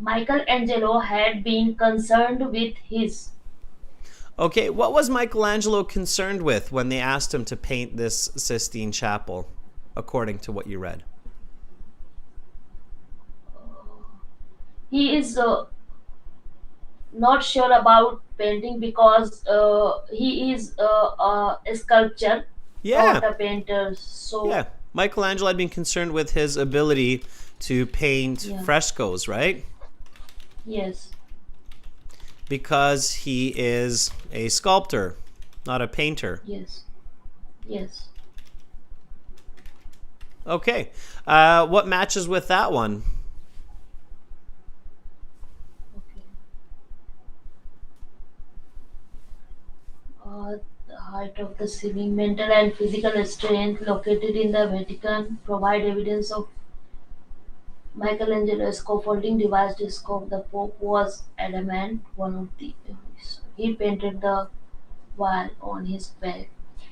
Michelangelo had been concerned with his. Okay, what was Michelangelo concerned with when they asked him to paint this Sistine Chapel, according to what you read? He is not sure about painting because he is a sculptor, Yeah, not a painter. So yeah. Michelangelo had been concerned with his ability to paint yeah. frescoes, right? Yes. Because he is a sculptor, not a painter. Yes. Yes. Okay. What matches with that one? Okay. The height of the ceiling, mental and physical strength located in the Vatican provide evidence of Michelangelo's scaffolding device discovered. The Pope was adamant one of the he painted the wall on his back.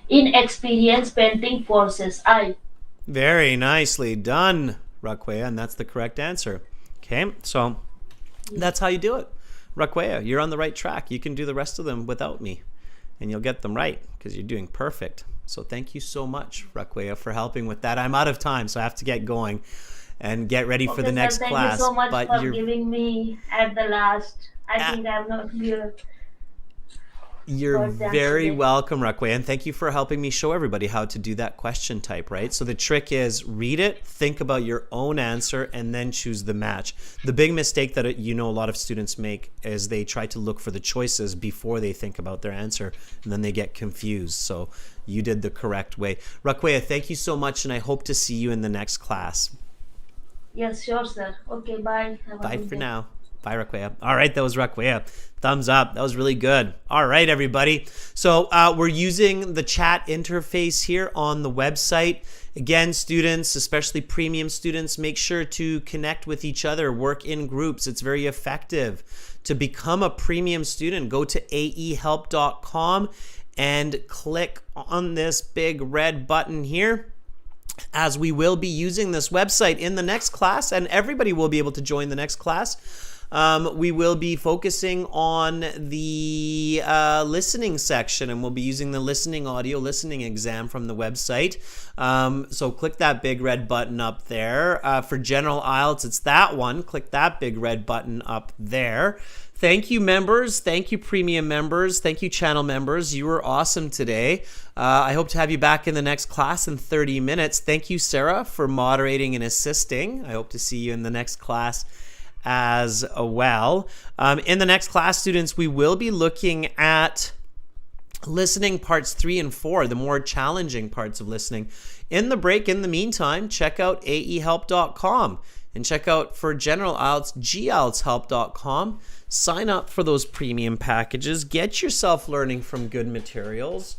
Inexperience painting forces. Very nicely done, Raquea, and that's the correct answer. Okay, so that's how you do it. Raquea, you're on the right track. You can do the rest of them without me, and you'll get them right because you're doing perfect. So thank you so much, Raquea, for helping with that. I'm out of time, so I have to get going and get ready for the next thank class. you so much but for giving me at the last. I think I'm not here. You're very welcome, Raquel, and thank you for helping me show everybody how to do that question type, right? So the trick is read it, think about your own answer, and then choose the match. The big mistake that a lot of students make is they try to look for the choices before they think about their answer, and then they get confused. So you did the correct way. Raquel, thank you so much, and I hope to see you in the next class. Yes, sure, sir. Okay, bye. Bye for now. Bye, Raquea. All right, that was Raquea. Thumbs up. That was really good. All right, everybody. So we're using the chat interface here on the website. Again, students, especially premium students, make sure to connect with each other, work in groups. It's very effective. To become a premium student, go to aehelp.com and click on this big red button here, as we will be using this website in the next class, and everybody will be able to join the next class. We will be focusing on the listening section, and we'll be using the audio listening exam from the website. So click that big red button up there. For General IELTS, it's that one. Click that big red button up there. Thank you, members. Thank you, premium members. Thank you, channel members. You were awesome today. I hope to have you back in the next class in 30 minutes. Thank you, Sarah, for moderating and assisting. I hope to see you in the next class as well. In the next class, students, we will be looking at listening parts 3 and 4, the more challenging parts of listening. In the break, in the meantime, check out aehelp.com and check out for General IELTS, gieltshelp.com. Sign up for those premium packages. Get yourself learning from good materials.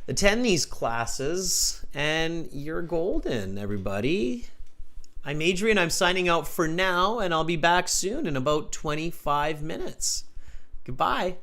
Attend these classes, and you're golden, everybody. I'm Adrian. I'm signing out for now, and I'll be back soon in about 25 minutes. Goodbye.